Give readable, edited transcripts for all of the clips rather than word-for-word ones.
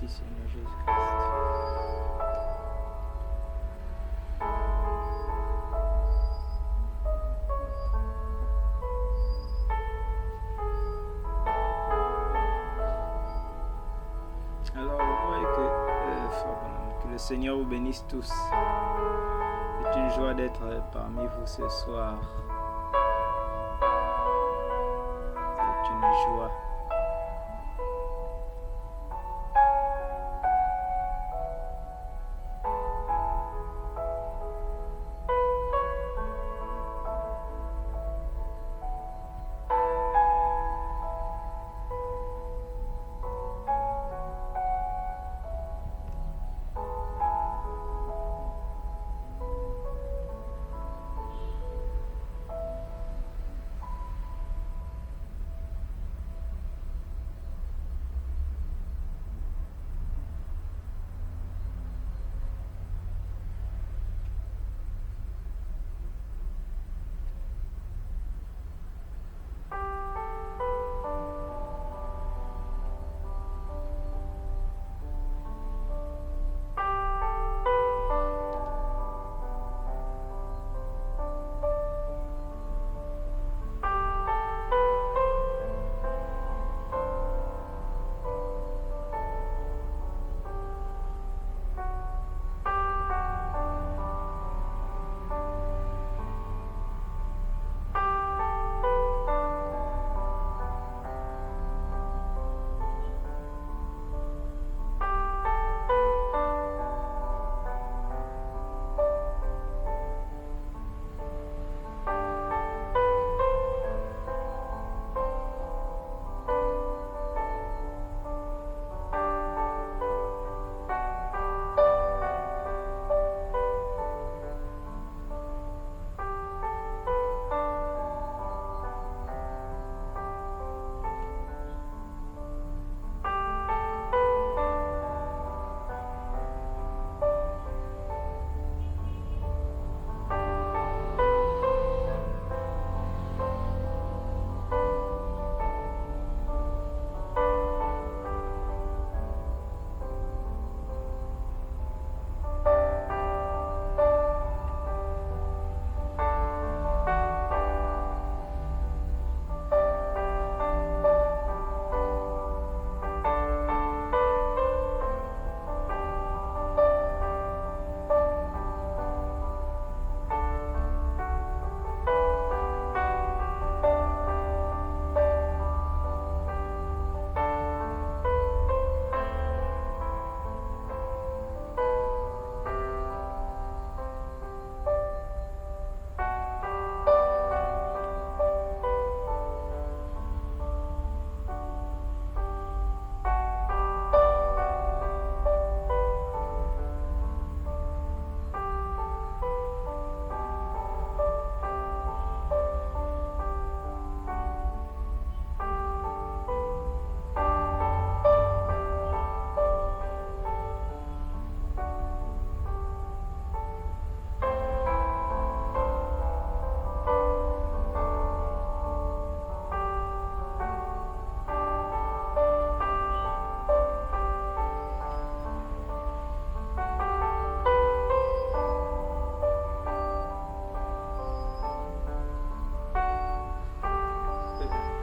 Seigneur Jésus-Christ. Alors, vous voyez que le Seigneur vous bénisse tous. C'est une joie d'être parmi vous ce soir. C'est une joie.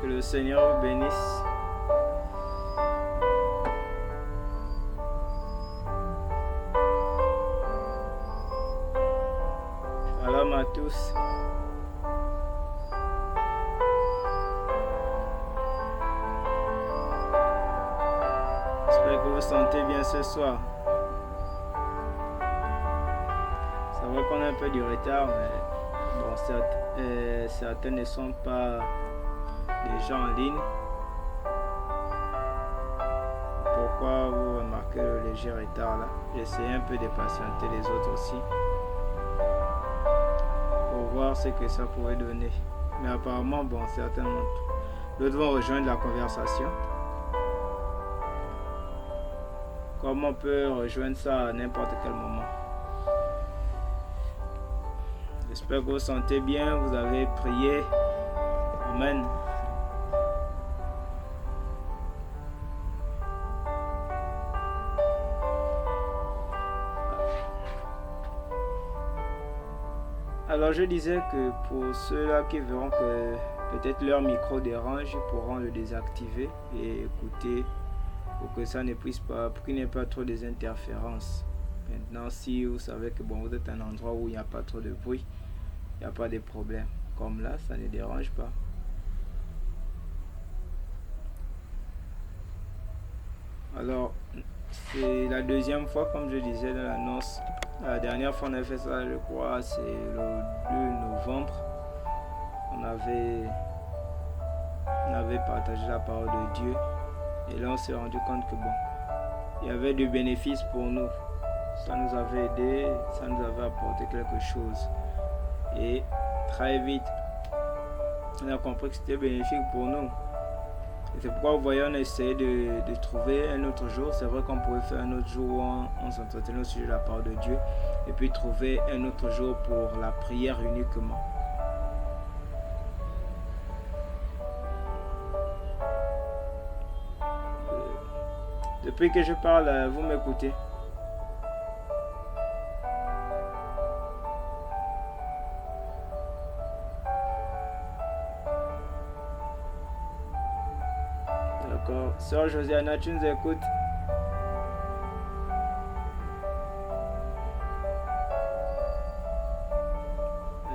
Que le Seigneur vous bénisse. Shalom à tous. J'espère que vous vous sentez bien ce soir. C'est vrai qu'on a un peu du retard, mais bon, certains ne sont pas des gens en ligne. Pourquoi vous remarquez le léger retard là? J'essaie un peu de patienter les autres aussi pour voir ce que ça pourrait donner. Mais apparemment, bon, certainement d'autres vont rejoindre la conversation. Comme on peut rejoindre ça à n'importe quel moment. J'espère que vous vous sentez bien, vous avez prié. Amen. Alors je disais que pour ceux-là qui verront que peut-être leur micro dérange, ils pourront le désactiver et écouter pour que ça ne puisse pas, pour qu'il n'y ait pas trop des interférences. Maintenant, si vous savez que bon, vous êtes à un endroit où il n'y a pas trop de bruit, il n'y a pas de problème. Comme là, ça ne dérange pas. Alors, c'est la deuxième fois, comme je disais dans l'annonce. La dernière fois, on avait fait ça, je crois, c'est le 2 novembre. On avait partagé la parole de Dieu. Et là, on s'est rendu compte que bon, il y avait du bénéfice pour nous. Ça nous avait aidé, ça nous avait apporté quelque chose. Et très vite, on a compris que c'était bénéfique pour nous. Et c'est pourquoi vous voyez, on a essayé de trouver un autre jour. C'est vrai qu'on pouvait faire un autre jour où on s'entretenait au sujet de la parole de Dieu. Et puis trouver un autre jour pour la prière uniquement. Depuis que je parle, vous m'écoutez? D'accord. Sœur Josiana, tu nous écoutes?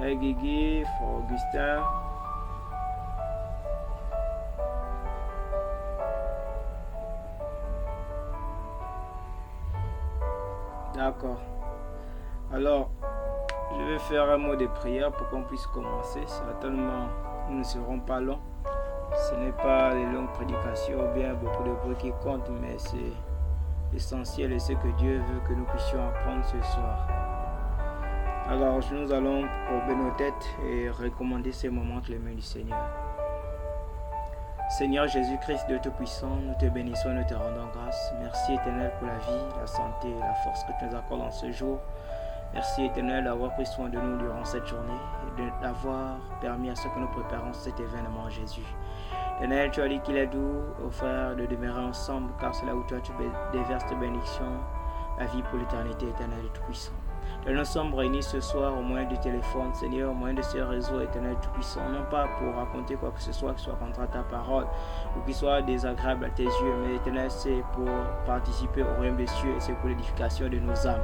Hey Guigui, Frère Augustin. D'accord. Alors, je vais faire un mot de prière pour qu'on puisse commencer. Certainement, nous ne serons pas longs. Ce n'est pas les longues prédications ou bien beaucoup de bruit qui comptent, mais c'est l'essentiel et ce que Dieu veut que nous puissions apprendre ce soir. Alors, nous allons courber nos têtes et recommander ces moments entre les mains du Seigneur. Seigneur Jésus-Christ, Dieu Tout-Puissant, nous te bénissons et nous te rendons grâce. Merci Éternel pour la vie, la santé et la force que tu nous accordes en ce jour. Merci Éternel d'avoir pris soin de nous durant cette journée et d'avoir permis à ce que nous préparions cet événement Jésus. Éternel, tu as dit qu'il est doux aux frères de demeurer ensemble, car c'est là où toi tu déverses tes bénédictions, la vie pour l'éternité, Éternel et Tout-Puissant. Nous sommes réunis ce soir au moyen du téléphone, Seigneur, au moyen de ce réseau Éternel Tout-Puissant, non pas pour raconter quoi que ce soit qui soit contre ta parole ou qui soit désagréable à tes yeux, mais Éternel, c'est pour participer au royaume des cieux et c'est pour l'édification de nos âmes.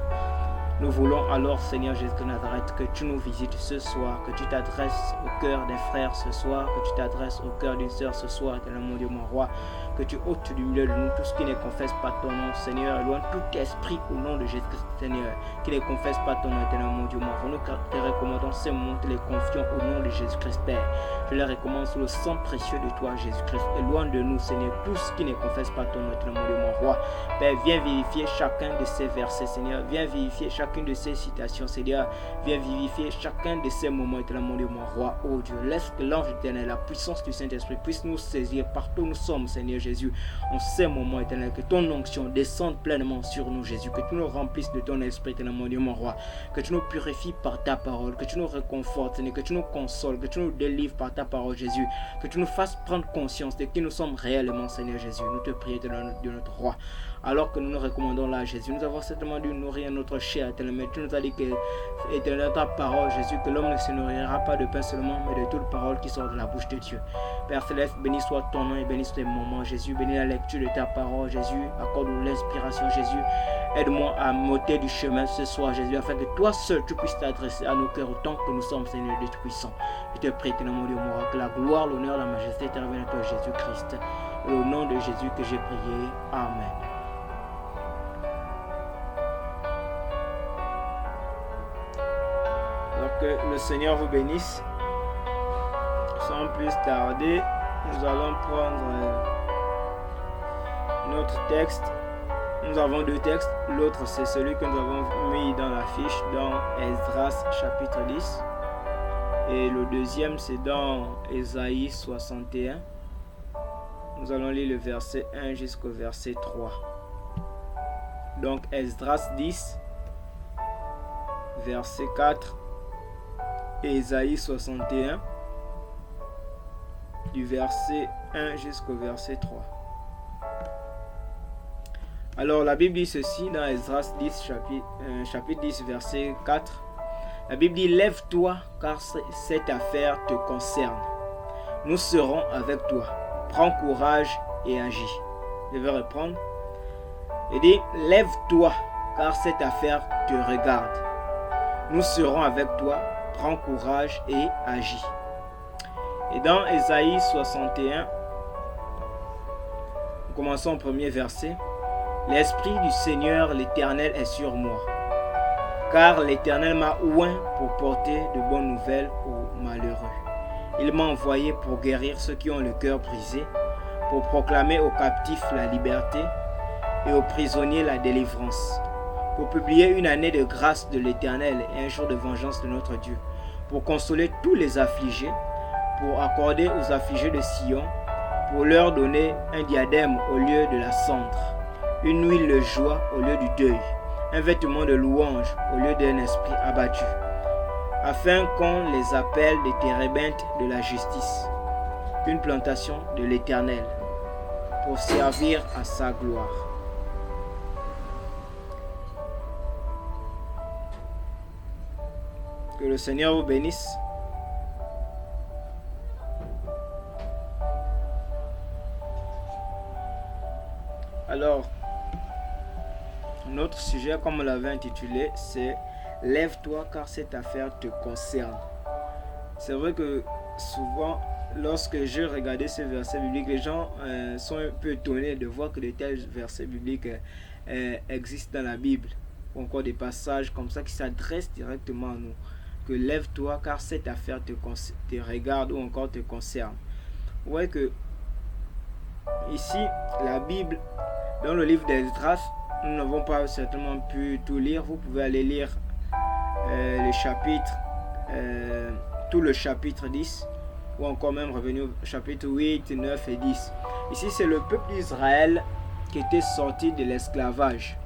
Nous voulons alors, Seigneur Jésus de Nazareth, que tu nous visites ce soir, que tu t'adresses au cœur d'un frère ce soir, que tu t'adresses au cœur d'une sœur ce soir, Éternel mon Dieu, mon roi, que tu ôtes du milieu de nous tout ce qui ne confesse pas ton nom, Seigneur, loin tout esprit au nom de Jésus-Christ, Seigneur, qui ne confesse pas ton nom, Éternel mon Dieu, mon roi. Nous te recommandons ces moments, te les confions au nom de Jésus-Christ, Père. Je les recommande sous le sang précieux de toi, Jésus-Christ, et loin de nous, Seigneur, tout ce qui ne confesse pas ton nom, Éternel mon Dieu, mon roi. Père, viens vérifier chacun de ces versets, Seigneur, viens vérifier chacune de ces citations, Seigneur, viens vivifier chacun de ces moments, Éternel mon Dieu, mon roi, oh Dieu, laisse que l'ange éternel, la puissance du Saint-Esprit puisse nous saisir partout où nous sommes, Seigneur Jésus, en ces moments, Éternel, que ton onction descende pleinement sur nous, Jésus, que tu nous remplisses de ton esprit, Éternel mon Dieu, mon roi, que tu nous purifies par ta parole, que tu nous réconfortes, Seigneur, que tu nous consoles, que tu nous délivres par ta parole, Jésus, que tu nous fasses prendre conscience de qui nous sommes réellement, Seigneur Jésus. Nous te prions, Éternel, de notre roi. Alors que nous nous recommandons là, Jésus, nous avons certainement dû nourrir notre chair, Éternel, mais tu nous as dit que, Éternel, ta parole, Jésus, que l'homme ne se nourrira pas de pain seulement, mais de toute parole qui sort de la bouche de Dieu. Père Céleste, béni soit ton nom et béni soit tes moments, Jésus, bénis la lecture de ta parole, Jésus, accorde-nous l'inspiration, Jésus, aide-moi à m'ôter du chemin ce soir, Jésus, afin que toi seul, tu puisses t'adresser à nos cœurs autant que nous sommes, Seigneur Dieu Tout-Puissant. Je te prie, Éternel, mon Dieu, mon roi, que la gloire, l'honneur, la majesté te reviennent à toi, Jésus-Christ. Et au nom de Jésus que j'ai prié, Amen. Que le Seigneur vous bénisse. Sans plus tarder, nous allons prendre notre texte. Nous avons deux textes. L'autre, c'est celui que nous avons mis dans la fiche dans Esdras chapitre 10. Et le deuxième, c'est dans Ésaïe 61. Nous allons lire le verset 1 jusqu'au verset 3. Donc Esdras 10, verset 4. Et Ésaïe 61, du verset 1 jusqu'au verset 3. Alors la Bible dit ceci dans Esdras 10, chapitre 10, verset 4. La Bible dit, lève-toi car cette affaire te concerne. Nous serons avec toi. Prends courage et agis. Je vais reprendre. Il dit, lève-toi car cette affaire te regarde. Nous serons avec toi. Prends courage et agis. Et dans Ésaïe 61, commençons au premier verset. L'Esprit du Seigneur l'Éternel est sur moi, car l'Éternel m'a oint pour porter de bonnes nouvelles aux malheureux. Il m'a envoyé pour guérir ceux qui ont le cœur brisé, pour proclamer aux captifs la liberté et aux prisonniers la délivrance, pour publier une année de grâce de l'Éternel et un jour de vengeance de notre Dieu, pour consoler tous les affligés, pour accorder aux affligés de Sion, pour leur donner un diadème au lieu de la cendre, une huile de joie au lieu du deuil, un vêtement de louange au lieu d'un esprit abattu, afin qu'on les appelle des térébintes de la justice, une plantation de l'Éternel, pour servir à sa gloire. Que le Seigneur vous bénisse. Alors, notre sujet, comme on l'avait intitulé, c'est « Lève-toi car cette affaire te concerne ». C'est vrai que souvent, lorsque je regardais ces versets bibliques, les gens sont un peu étonnés de voir que de tels versets bibliques existent dans la Bible. Ou encore des passages comme ça qui s'adressent directement à nous. Que lève-toi car cette affaire te regarde ou encore te concerne. Vous voyez que ici, la Bible, dans le livre d'Esdras, nous n'avons pas certainement pu tout lire. Vous pouvez aller lire le chapitre, tout le chapitre 10, ou encore même revenir au chapitre 8, 9 et 10. Ici, c'est le peuple d'Israël qui était sorti de l'esclavage.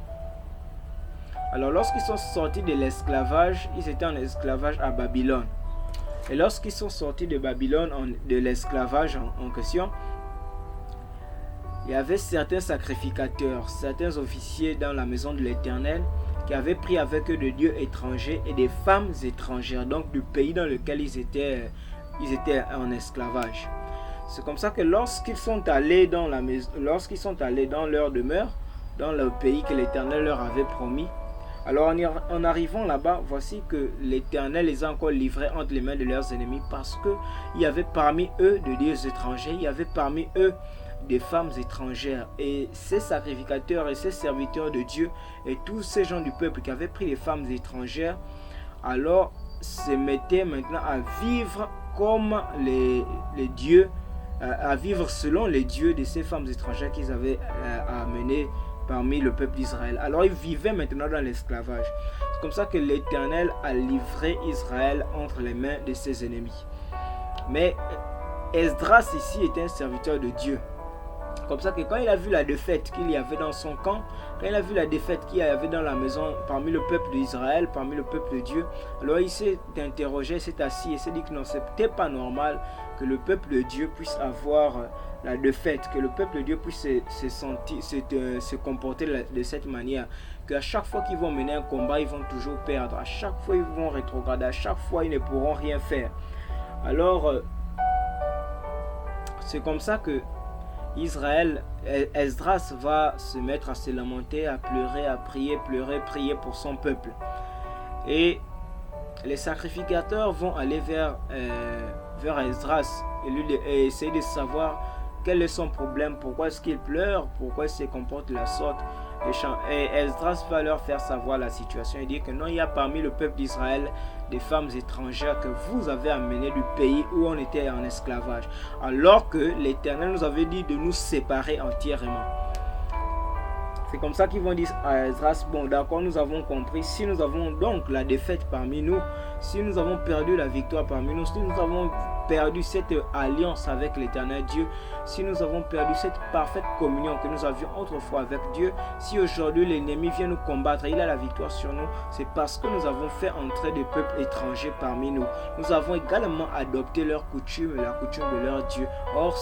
Alors, lorsqu'ils sont sortis de l'esclavage, ils étaient en esclavage à Babylone. Et lorsqu'ils sont sortis de Babylone, de l'esclavage en question, il y avait certains sacrificateurs, certains officiers dans la maison de l'Éternel qui avaient pris avec eux des dieux étrangers et des femmes étrangères, donc du pays dans lequel ils étaient en esclavage. C'est comme ça que lorsqu'ils sont allés dans leur demeure, dans le pays que l'Éternel leur avait promis, alors en arrivant là-bas, voici que l'Éternel les a encore livrés entre les mains de leurs ennemis, parce qu'il y avait parmi eux des dieux étrangers, il y avait parmi eux des femmes étrangères, et ces sacrificateurs et ces serviteurs de Dieu et tous ces gens du peuple qui avaient pris les femmes étrangères, alors se mettaient maintenant à vivre comme les dieux, à vivre selon les dieux de ces femmes étrangères qu'ils avaient amenées parmi le peuple d'Israël. Alors ils vivaient maintenant dans l'esclavage. C'est comme ça que l'Éternel a livré Israël entre les mains de ses ennemis. Mais Esdras ici était un serviteur de Dieu. Comme ça que quand il a vu la défaite qu'il y avait dans son camp, quand il a vu la défaite qu'il y avait dans la maison parmi le peuple d'Israël, parmi le peuple de Dieu, alors il s'est interrogé, s'est assis et s'est dit que non, c'est peut-être pas normal que le peuple de Dieu puisse avoir la défaite, que le peuple de Dieu puisse se comporter de cette manière, qu'à chaque fois qu'ils vont mener un combat, ils vont toujours perdre, à chaque fois ils vont rétrograder, à chaque fois ils ne pourront rien faire. Alors, c'est comme ça que Esdras va se mettre à se lamenter, à pleurer, à prier pour son peuple. Et les sacrificateurs vont aller vers Esdras et essayer de savoir quel est son problème, pourquoi est-ce qu'il pleure, pourquoi il se comporte de la sorte. Et Esdras va leur faire savoir la situation et dire que non, il y a parmi le peuple d'Israël des femmes étrangères que vous avez amenées du pays où on était en esclavage, alors que l'Éternel nous avait dit de nous séparer entièrement. C'est comme ça qu'ils vont dire à Esdras, bon d'accord, nous avons compris, si nous avons donc la défaite parmi nous, si nous avons perdu la victoire parmi nous, si nous avons perdu cette alliance avec l'Éternel Dieu, si nous avons perdu cette parfaite communion que nous avions autrefois avec Dieu, si aujourd'hui l'ennemi vient nous combattre et il a la victoire sur nous, c'est parce que nous avons fait entrer des peuples étrangers parmi nous. Nous avons également adopté leurs coutumes et la coutume de leur Dieu. Or,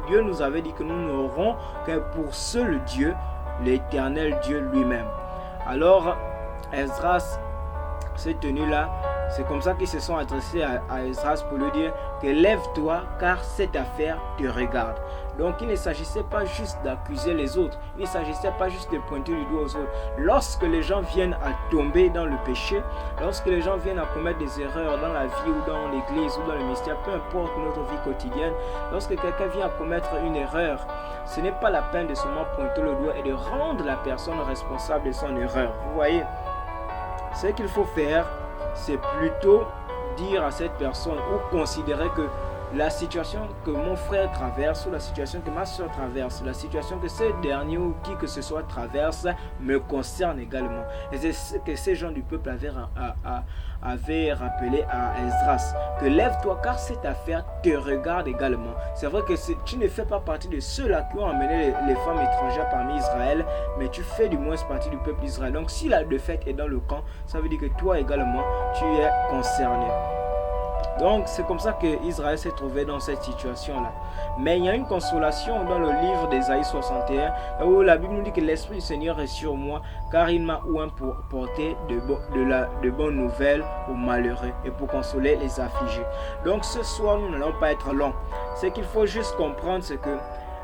Dieu nous avait dit que nous n'aurons que pour seul Dieu, l'Éternel Dieu lui-même. Alors, Esdras cette tenue-là, c'est comme ça qu'ils se sont adressés à Esdras pour lui dire que lève-toi car cette affaire te regarde. Donc il ne s'agissait pas juste d'accuser les autres, il ne s'agissait pas juste de pointer du doigt aux autres. Lorsque les gens viennent à tomber dans le péché, lorsque les gens viennent à commettre des erreurs dans la vie ou dans l'église ou dans le ministère, peu importe notre vie quotidienne, lorsque quelqu'un vient à commettre une erreur, ce n'est pas la peine de seulement pointer le doigt et de rendre la personne responsable de son erreur. Vous voyez, ce qu'il faut faire, c'est plutôt dire à cette personne ou considérer que la situation que mon frère traverse ou la situation que ma soeur traverse, la situation que ce dernier ou qui que ce soit traverse me concerne également. Et c'est ce que ces gens du peuple avaient rappelé à Esdras, que lève-toi car cette affaire te regarde également. C'est vrai que tu ne fais pas partie de ceux-là qui ont amené les femmes étrangères parmi Israël, mais tu fais du moins partie du peuple d'Israël. Donc si la défaite est dans le camp, ça veut dire que toi également, tu es concerné. Donc c'est comme ça que Israël s'est trouvé dans cette situation-là. Mais il y a une consolation dans le livre d'Ésaïe 61, où la Bible nous dit que l'Esprit du Seigneur est sur moi, car il m'a oint pour porter de bonnes nouvelles aux malheureux et pour consoler les affligés. Donc ce soir, nous n'allons pas être longs. Ce qu'il faut juste comprendre, c'est que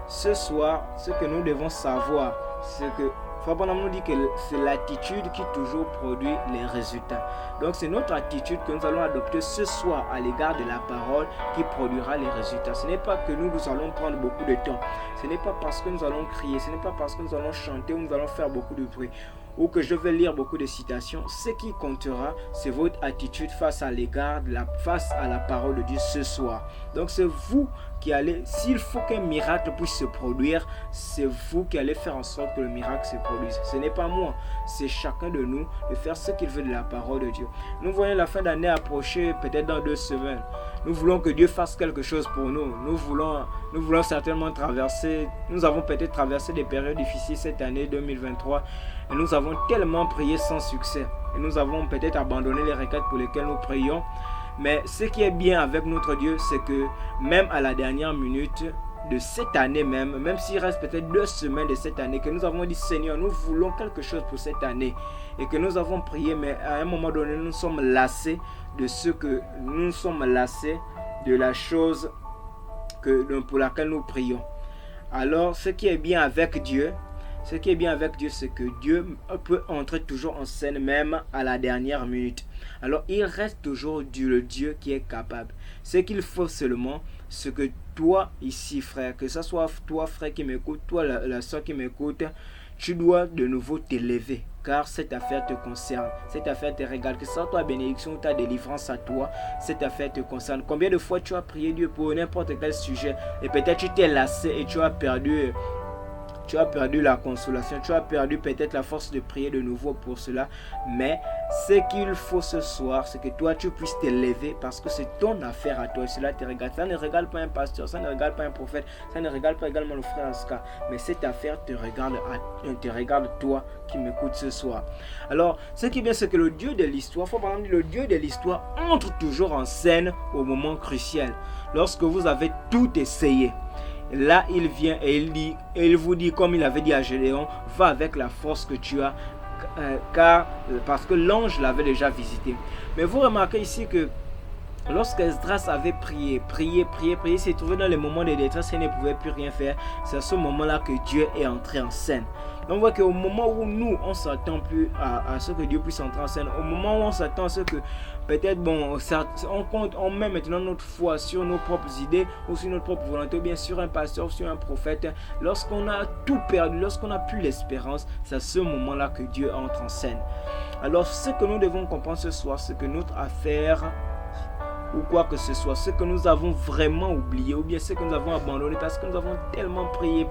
ce soir, ce que nous devons savoir, c'est que Frère Branham nous dit que c'est l'attitude qui toujours produit les résultats. Donc c'est notre attitude que nous allons adopter ce soir à l'égard de la parole qui produira les résultats. Ce n'est pas que nous allons prendre beaucoup de temps. Ce n'est pas parce que nous allons crier. Ce n'est pas parce que nous allons chanter ou nous allons faire beaucoup de bruit. Ou que je vais lire beaucoup de citations. Ce qui comptera, c'est votre attitude face à la parole de Dieu ce soir. Donc c'est vous qui allez, s'il faut qu'un miracle puisse se produire, c'est vous qui allez faire en sorte que le miracle se produise. Ce n'est pas moi, c'est chacun de nous de faire ce qu'il veut de la parole de Dieu. Nous voyons la fin d'année approcher peut-être dans 2 semaines. Nous voulons que Dieu fasse quelque chose pour nous. Nous voulons certainement traverser, nous avons peut-être traversé des périodes difficiles cette année 2023 et nous avons tellement prié sans succès. Et nous avons peut-être abandonné les requêtes pour lesquelles nous prions. Mais ce qui est bien avec notre Dieu, c'est que même à la dernière minute de cette année même s'il reste peut-être 2 semaines de cette année, que nous avons dit Seigneur, nous voulons quelque chose pour cette année et que nous avons prié, mais à un moment donné, nous sommes lassés de la chose pour laquelle nous prions. Alors, ce qui est bien avec Dieu, c'est que Dieu peut entrer toujours en scène même à la dernière minute. Alors, il reste toujours le Dieu qui est capable. Ce qu'il faut seulement, c'est que toi ici, frère, que ce soit toi, frère qui m'écoute, toi, la soeur qui m'écoute, tu dois de nouveau t'élever. Car cette affaire te concerne, cette affaire te regarde, que ce soit ta bénédiction ou ta délivrance à toi, cette affaire te concerne. Combien de fois tu as prié Dieu pour n'importe quel sujet et peut-être tu t'es lassé et tu as perdu la consolation, tu as perdu peut-être la force de prier de nouveau pour cela. Mais ce qu'il faut ce soir, c'est que toi tu puisses t'élever parce que c'est ton affaire à toi et cela te regarde. Ça ne regarde pas un pasteur, ça ne regarde pas un prophète, ça ne regarde pas également le frère Aska, mais cette affaire te regarde toi qui m'écoutes ce soir. Alors, ce qui est bien, c'est que le Dieu de l'histoire, le Dieu de l'histoire entre toujours en scène au moment crucial. Lorsque vous avez tout essayé, là il vient et il vous dit, comme il avait dit à Gédéon, va avec la force que tu as, parce que l'ange l'avait déjà visité. Mais vous remarquez ici que lorsque Esdras avait prié, il s'est trouvé dans les moments de détresse et il ne pouvait plus rien faire. C'est à ce moment-là que Dieu est entré en scène. Donc on voit qu'au moment où nous, on ne s'attend plus à ce que Dieu puisse entrer en scène, au moment où on s'attend à ce que peut-être, on met maintenant notre foi sur nos propres idées ou sur notre propre volonté, ou bien sur un pasteur, sur un prophète, lorsqu'on a tout perdu, lorsqu'on n'a plus l'espérance, c'est à ce moment-là que Dieu entre en scène. Alors ce que nous devons comprendre ce soir, c'est que notre affaire, ou quoi que ce soit, ce que nous avons vraiment oublié, ou bien ce que nous avons abandonné parce que nous avons tellement prié,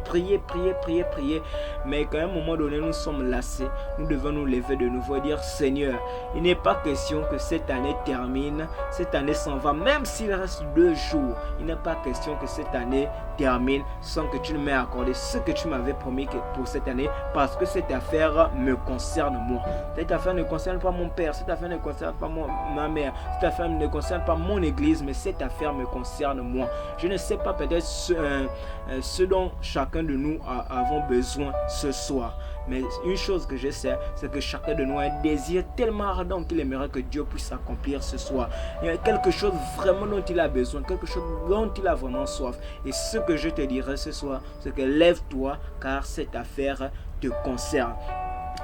mais qu'à un moment donné nous sommes lassés, nous devons nous lever de nouveau et dire Seigneur, il n'est pas question que cette année termine, cette année s'en va, même s'il reste 2 jours, il n'est pas question que cette année termine sans que tu ne m'aies accordé ce que tu m'avais promis pour cette année, parce que cette affaire me concerne moi. Cette affaire ne concerne pas mon père, cette affaire ne concerne pas ma mère, cette affaire ne concerne pas mon mon église, mais cette affaire me concerne moi. Je ne sais pas peut-être ce dont chacun de nous avons besoin ce soir. Mais une chose que je sais, c'est que chacun de nous a un désir tellement ardent qu'il aimerait que Dieu puisse accomplir ce soir. Il y a quelque chose vraiment dont il a besoin, quelque chose dont il a vraiment soif. Et ce que je te dirai ce soir, c'est que lève-toi, car cette affaire te concerne.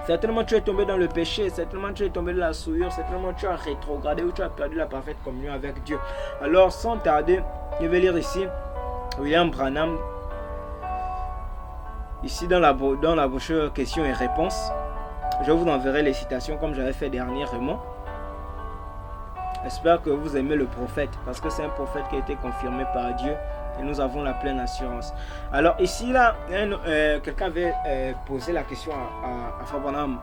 Certainement tu es tombé dans le péché, certainement tu es tombé dans la souillure, certainement tu as rétrogradé ou tu as perdu la parfaite communion avec Dieu. Alors sans tarder, je vais lire ici William Branham, ici dans la brochure questions et réponses. Je vous enverrai les citations comme j'avais fait dernièrement. J'espère que vous aimez le prophète, parce que c'est un prophète qui a été confirmé par Dieu et nous avons la pleine assurance. Alors ici là, quelqu'un avait posé la question à Frère Branham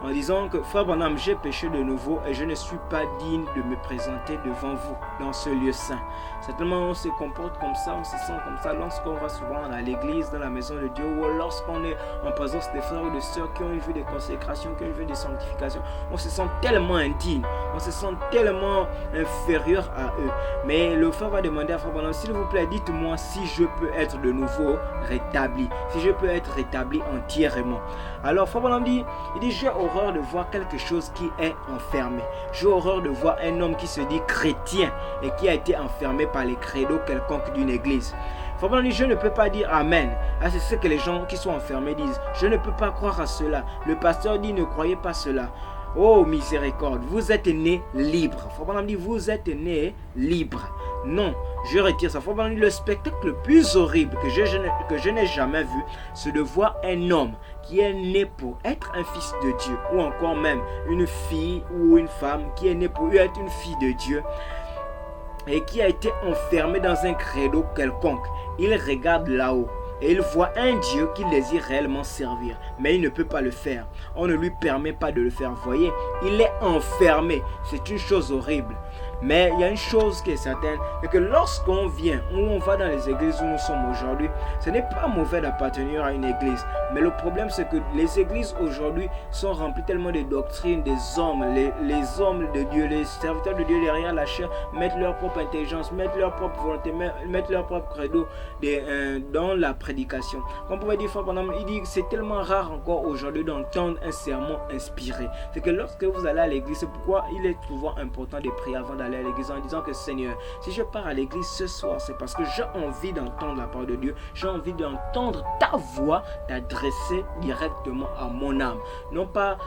en disant que Frère Branham, j'ai péché de nouveau et je ne suis pas digne de me présenter devant vous dans ce lieu saint. Certainement on se comporte comme ça, on se sent comme ça lorsqu'on va souvent à l'église, dans la maison de Dieu, ou lorsqu'on est en présence des frères ou des sœurs qui ont une vie de consécration, qui ont une vie de sanctification. On se sent tellement indigne, on se sent tellement inférieur à eux. Mais le frère va demander à Frère Branham, s'il vous plaît, dites-moi si je peux être de nouveau rétabli, si je peux être rétabli entièrement. Alors Frère Branham dit, j'ai horreur de voir quelque chose qui est enfermé. J'ai horreur de voir un homme qui se dit chrétien et qui a été enfermé par les credos quelconques d'une église. Frère Branham dit, je ne peux pas dire amen. C'est ce que les gens qui sont enfermés disent. Je ne peux pas croire à cela. Le pasteur dit, ne croyez pas cela. Oh miséricorde, vous êtes né libre. Frère Branham dit, vous êtes né libre. Non, je retire ça. Frère Branham dit, le spectacle le plus horrible que je n'ai jamais vu, c'est de voir un homme qui est né pour être un fils de Dieu, ou encore même une fille ou une femme qui est née pour être une fille de Dieu et qui a été enfermé dans un credo quelconque. Il regarde là-haut et il voit un Dieu qu'il désire réellement servir, mais il ne peut pas le faire. On ne lui permet pas de le faire. Vous voyez, il est enfermé. C'est une chose horrible. Mais il y a une chose qui est certaine, c'est que lorsqu'on vient, ou on va dans les églises où nous sommes aujourd'hui, ce n'est pas mauvais d'appartenir à une église. Mais le problème, c'est que les églises aujourd'hui sont remplies tellement de doctrines, des hommes, les hommes de Dieu, les serviteurs de Dieu derrière la chair, mettent leur propre intelligence, mettent leur propre volonté, mettent leur propre credo dans la prédication. Comme on pouvait dire, il dit que c'est tellement rare encore aujourd'hui d'entendre un sermon inspiré. C'est que lorsque vous allez à l'église, c'est pourquoi il est souvent important de prier avant d'aller à l'église en disant que Seigneur, si je pars à l'église ce soir, c'est parce que j'ai envie d'entendre la parole de Dieu, j'ai envie d'entendre ta voix t'adresser directement à mon âme. Non pas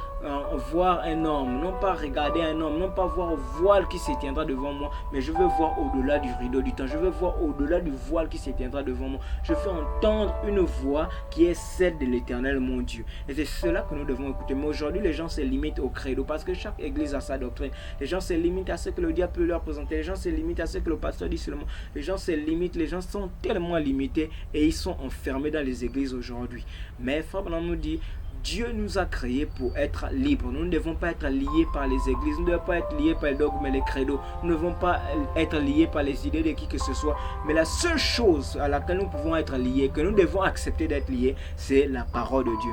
voir un homme, non pas regarder un homme, non pas voir un voile qui s'éteindra devant moi, mais je veux voir au-delà du rideau du temps, je veux voir au-delà du voile qui s'éteindra devant moi. Je veux entendre une voix qui est celle de l'Éternel mon Dieu. Et c'est cela que nous devons écouter. Mais aujourd'hui, les gens se limitent au credo parce que chaque église a sa doctrine. Les gens se limitent à ce que le diable peut leur présenter. Les gens se limitent à ce que le pasteur dit seulement. Les gens se limitent, les gens sont tellement limités et ils sont enfermés dans les églises aujourd'hui. Mais Frère Branham nous dit, Dieu nous a créés pour être libres. Nous ne devons pas être liés par les églises. Nous ne devons pas être liés par les dogmes et les credos. Nous ne devons pas être liés par les idées de qui que ce soit. Mais la seule chose à laquelle nous pouvons être liés, que nous devons accepter d'être liés, c'est la parole de Dieu.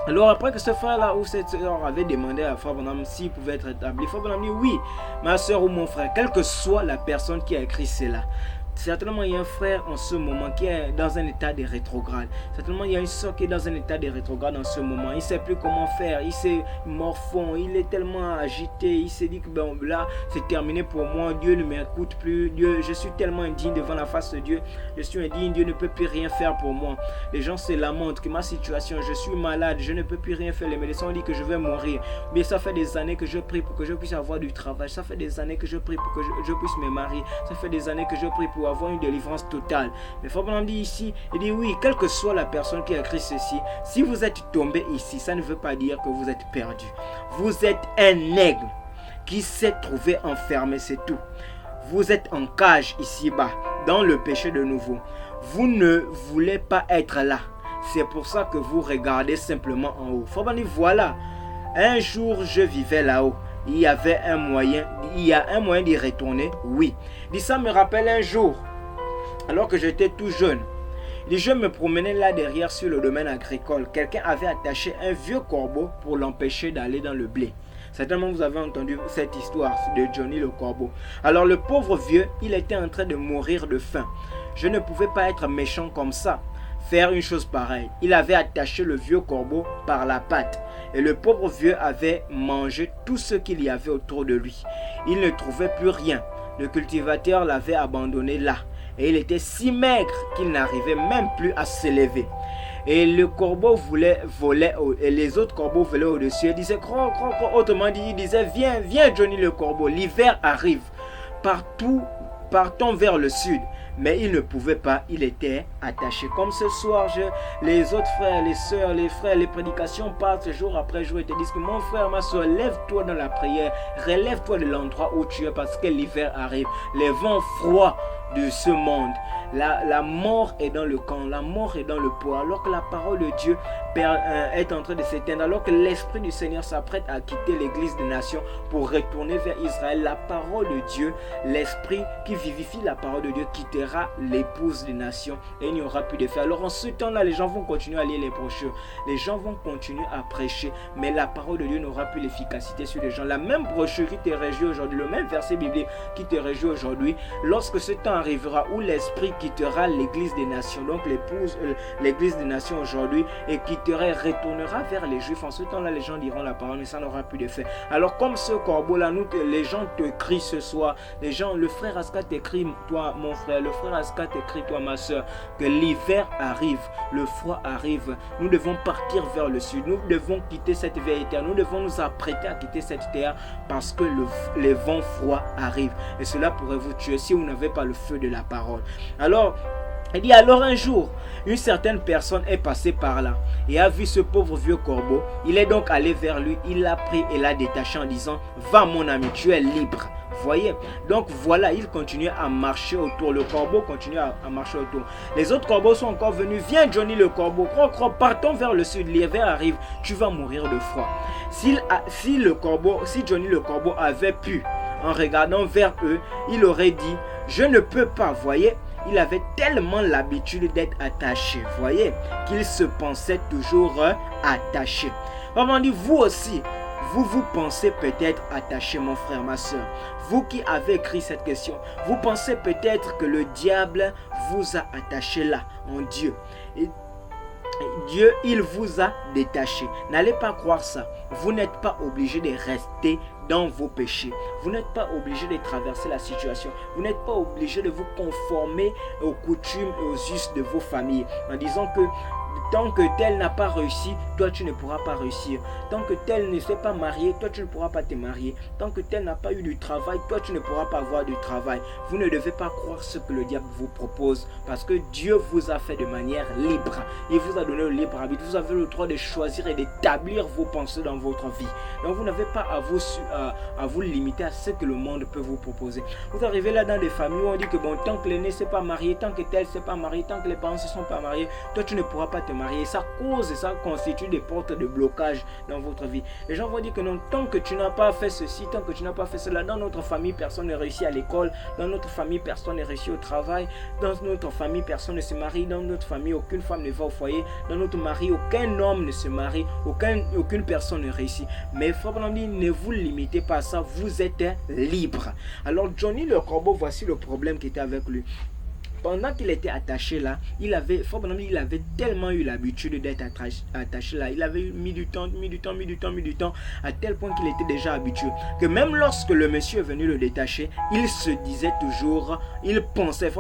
Alors après que ce frère-là ou cette soeur avait demandé à Frère Branham s'il pouvait être établi, Frère Branham dit oui, ma soeur ou mon frère, quelle que soit la personne qui a écrit cela. Certainement, il y a un frère en ce moment qui est dans un état de rétrograde. Certainement, il y a une soeur qui est dans un état de rétrograde en ce moment. Il ne sait plus comment faire. Il s'est morfond. Il est tellement agité. Il s'est dit que ben, là, c'est terminé pour moi. Dieu ne m'écoute plus. Dieu, je suis tellement indigne devant la face de Dieu. Je suis indigne. Dieu ne peut plus rien faire pour moi. Les gens se lamentent que ma situation, je suis malade. Je ne peux plus rien faire. Les médecins ont dit que je vais mourir. Mais ça fait des années que je prie pour que je puisse avoir du travail. Ça fait des années que je prie pour que je puisse me marier. Ça fait des années que je prie pour avoir une délivrance totale. Mais Frère Branham dit ici, il dit oui, quelle que soit la personne qui a écrit ceci, si vous êtes tombé ici, ça ne veut pas dire que vous êtes perdu. Vous êtes un aigle qui s'est trouvé enfermé, c'est tout. Vous êtes en cage ici-bas, dans le péché de nouveau. Vous ne voulez pas être là. C'est pour ça que vous regardez simplement en haut. Frère Branham dit voilà, un jour je vivais là-haut. Il y a un moyen d'y retourner, oui. Il dit ça me rappelle un jour, alors que j'étais tout jeune. Il dit je me promenais là derrière sur le domaine agricole. Quelqu'un avait attaché un vieux corbeau pour l'empêcher d'aller dans le blé. Certainement vous avez entendu cette histoire de Johnny le corbeau. Alors le pauvre vieux, il était en train de mourir de faim. Je ne pouvais pas être méchant comme ça, faire une chose pareille. Il avait attaché le vieux corbeau par la patte. Et le pauvre vieux avait mangé tout ce qu'il y avait autour de lui. Il ne trouvait plus rien. Le cultivateur l'avait abandonné là. Et il était si maigre qu'il n'arrivait même plus à se lever. Et le corbeau volait, et les autres corbeaux volaient au-dessus. Il disait, croc, croc, croc. Autrement dit, il disait, viens, viens Johnny le corbeau, l'hiver arrive. Partons vers le sud. Mais il ne pouvait pas, il était attaché. Comme ce soir, les autres frères, les sœurs, les frères, les prédications partent jour après jour et te disent que mon frère, ma soeur, lève-toi dans la prière, relève-toi de l'endroit où tu es parce que l'hiver arrive. Les vents froids de ce monde. La mort est dans le camp, la mort est dans le pot. Alors que la parole de Dieu est en train de s'éteindre, alors que l'Esprit du Seigneur s'apprête à quitter l'Église des nations pour retourner vers Israël, la parole de Dieu, l'Esprit qui vivifie la parole de Dieu quittera l'épouse des nations et il n'y aura plus de feu. Alors en ce temps-là, les gens vont continuer à lire les brochures, les gens vont continuer à prêcher, mais la parole de Dieu n'aura plus l'efficacité sur les gens. La même brochure qui te réjouit aujourd'hui, le même verset biblique qui te réjouit aujourd'hui, lorsque ce temps arrivera où l'Esprit quittera l'Église des nations, donc l'Église des nations aujourd'hui, et retournera vers les Juifs. En ce temps-là, les gens diront la parole, mais ça n'aura plus d'effet. Alors, comme ce corbeau-là, les gens te crient ce soir, le frère Aska t'écrit, toi, mon frère, le frère Aska t'écrit, toi, ma soeur, que l'hiver arrive, le froid arrive. Nous devons partir vers le sud. Nous devons quitter cette vieille terre. Nous devons nous apprêter à quitter cette terre parce que les vents froids arrivent. Et cela pourrait vous tuer si vous n'avez pas le feu de la parole. Alors, il dit alors un jour, une certaine personne est passée par là et a vu ce pauvre vieux corbeau. Il est donc allé vers lui, il l'a pris et l'a détaché en disant, va mon ami, tu es libre. Voyez, donc voilà, il continue à marcher autour. Le corbeau continue à marcher autour. Les autres corbeaux sont encore venus. Viens Johnny le corbeau, croc, croc, partons vers le sud. L'hiver arrive, tu vas mourir de froid. Si Johnny le corbeau avait pu, en regardant vers eux, il aurait dit, je ne peux pas, voyez. Il avait tellement l'habitude d'être attaché, voyez, qu'il se pensait toujours attaché. Maman dit, vous aussi, vous pensez peut-être attaché, mon frère, ma soeur. Vous qui avez écrit cette question, vous pensez peut-être que le diable vous a attaché là, en Dieu. Et Dieu, il vous a détaché. N'allez pas croire ça. Vous n'êtes pas obligé de rester dans vos péchés. Vous n'êtes pas obligé de traverser la situation. Vous n'êtes pas obligé de vous conformer aux coutumes et aux us de vos familles. En disant que tant que tel n'a pas réussi, toi tu ne pourras pas réussir. Tant que tel ne s'est pas marié, toi tu ne pourras pas te marier. Tant que tel n'a pas eu du travail, toi tu ne pourras pas avoir du travail. Vous ne devez pas croire ce que le diable vous propose parce que Dieu vous a fait de manière libre. Il vous a donné le libre arbitre. Vous avez le droit de choisir et d'établir vos pensées dans votre vie. Donc vous n'avez pas à vous limiter à ce que le monde peut vous proposer. Vous arrivez là dans des familles où on dit que bon, tant que l'aîné ne s'est pas marié, tant que tel ne s'est pas marié, tant que les parents ne se sont pas mariés, toi tu ne pourras pas te marier. Ça cause et ça constitue des portes de blocage dans votre vie. Les gens vont dire que non, tant que tu n'as pas fait ceci, tant que tu n'as pas fait cela, dans notre famille, personne ne réussit à l'école, dans notre famille, personne ne réussit au travail, dans notre famille, personne ne se marie, dans notre famille, aucune femme ne va au foyer, dans notre mari, aucun homme ne se marie, aucune personne ne réussit. Mais frère Branham dit, ne vous limitez pas à ça, vous êtes libre. Alors Johnny le corbeau, voici le problème qui était avec lui. Pendant qu'il était attaché là, il avait tellement eu l'habitude d'être attaché là. Il avait mis du temps, à tel point qu'il était déjà habitué. Que même lorsque le monsieur est venu le détacher, il se disait toujours, il pensait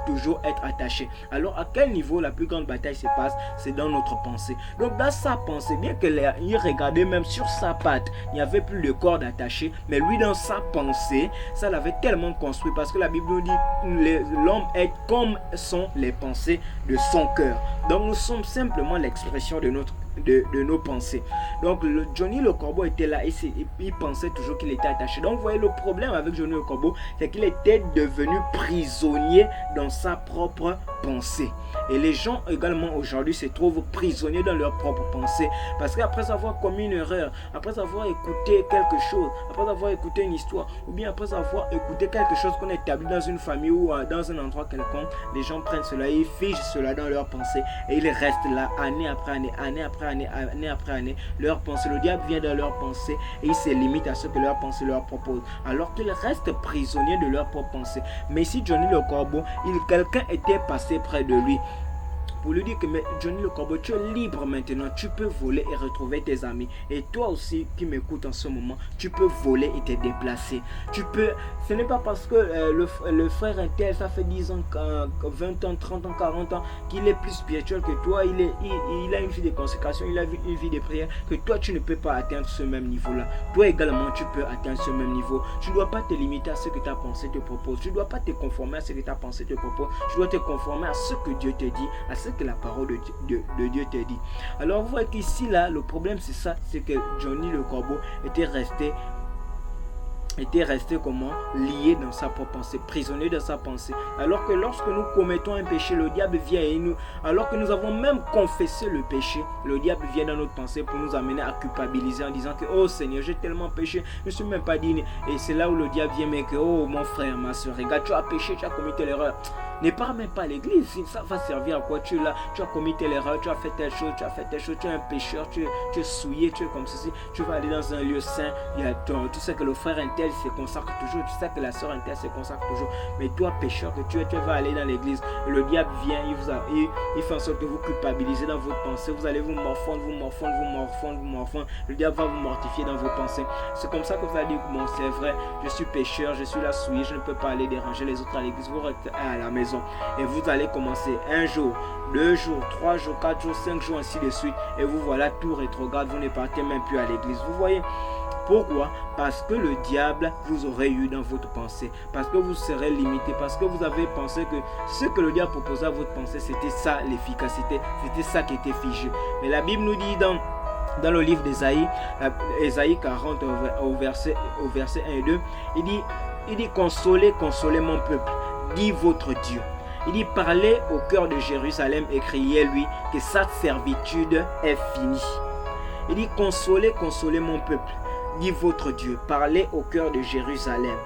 toujours être attaché. Alors à quel niveau la plus grande bataille se passe? C'est dans notre pensée. Donc dans sa pensée, bien qu'il regardait même sur sa patte, il n'y avait plus de corde attachée, mais lui dans sa pensée, ça l'avait tellement construit parce que la Bible nous dit l'homme est comme sont les pensées de son cœur. Donc nous sommes simplement l'expression de nos pensées. Donc Johnny le corbeau était là et il pensait toujours qu'il était attaché. Donc vous voyez le problème avec Johnny le corbeau, c'est qu'il était devenu prisonnier dans sa propre pensée. Et les gens également aujourd'hui se trouvent prisonniers dans leurs propres pensées. Parce qu'après avoir commis une erreur, après avoir écouté quelque chose, après avoir écouté une histoire, ou bien après avoir écouté quelque chose qu'on a établi dans une famille ou dans un endroit quelconque, les gens prennent cela et ils figent cela dans leurs pensées. Et ils restent là année après année, année après année après année, leurs pensées. Le diable vient dans leurs pensées et il se limite à ce que leurs pensées leur proposent, alors qu'ils restent prisonniers de leurs propres pensées. Mais si Johnny le Corbeau, quelqu'un était passé près de lui pour lui dire que mais Johnny le Corbeau, tu es libre maintenant, tu peux voler et retrouver tes amis. Et toi aussi qui m'écoutes en ce moment, tu peux voler et te déplacer. Tu peux, ce n'est pas parce que le frère intel, ça fait 10 ans, 20 ans, 30 ans, 40 ans, qu'il est plus spirituel que toi, il a une vie de consécration, il a une vie de prière, que toi tu ne peux pas atteindre ce même niveau-là. Toi également, tu peux atteindre ce même niveau. Tu ne dois pas te limiter à ce que ta pensée te propose. Tu ne dois pas te conformer à ce que ta pensée te propose. Tu dois te conformer à ce que Dieu te dit, à ce que la parole de Dieu te dit. Alors vous voyez qu'ici là, le problème c'est ça, c'est que Johnny le Corbeau était resté comment, lié dans sa propre pensée, prisonnier de sa pensée. Alors que lorsque nous commettons un péché, le diable vient et nous, alors que nous avons même confessé le péché, le diable vient dans notre pensée pour nous amener à culpabiliser en disant que oh Seigneur, j'ai tellement péché, je ne suis même pas digne. Et c'est là où le diable vient, mais que oh mon frère, ma soeur, regarde, tu as péché, tu as commis telle erreur. Ne pars même pas à l'église, ça va servir à quoi? Tu es là, tu as commis telle erreur, tu as fait telle chose, tu es un pécheur, tu es souillé, tu es comme ceci, tu vas aller dans un lieu saint, tu sais que le frère intel se consacre toujours, tu sais que la soeur intel se consacre toujours, mais toi pécheur que tu vas aller dans l'église, le diable vient, il fait en sorte que vous culpabilisez dans votre pensée, vous allez vous morfondre, le diable va vous mortifier dans vos pensées. C'est comme ça que vous allez dire, bon c'est vrai, je suis pécheur, je suis là souillé, je ne peux pas aller déranger les autres à l'église, vous restez à la maison. Et vous allez commencer un jour, 2 jours, 3 jours, 4 jours, 5 jours, ainsi de suite. Et vous voilà tout rétrograde, vous ne partez même plus à l'église. Vous voyez pourquoi? Parce que le diable vous aurait eu dans votre pensée. Parce que vous serez limité. Parce que vous avez pensé que ce que le diable proposait à votre pensée, c'était ça l'efficacité. C'était ça qui était figé. Mais la Bible nous dit dans le livre d'Ésaïe, Ésaïe 40 au verset 1 et 2, il dit consolez, consolez mon peuple, dit votre Dieu. Il dit parlez au cœur de Jérusalem et criez-lui que sa servitude est finie. Il dit consolez, consolez mon peuple, dit votre Dieu. Parlez au cœur de Jérusalem.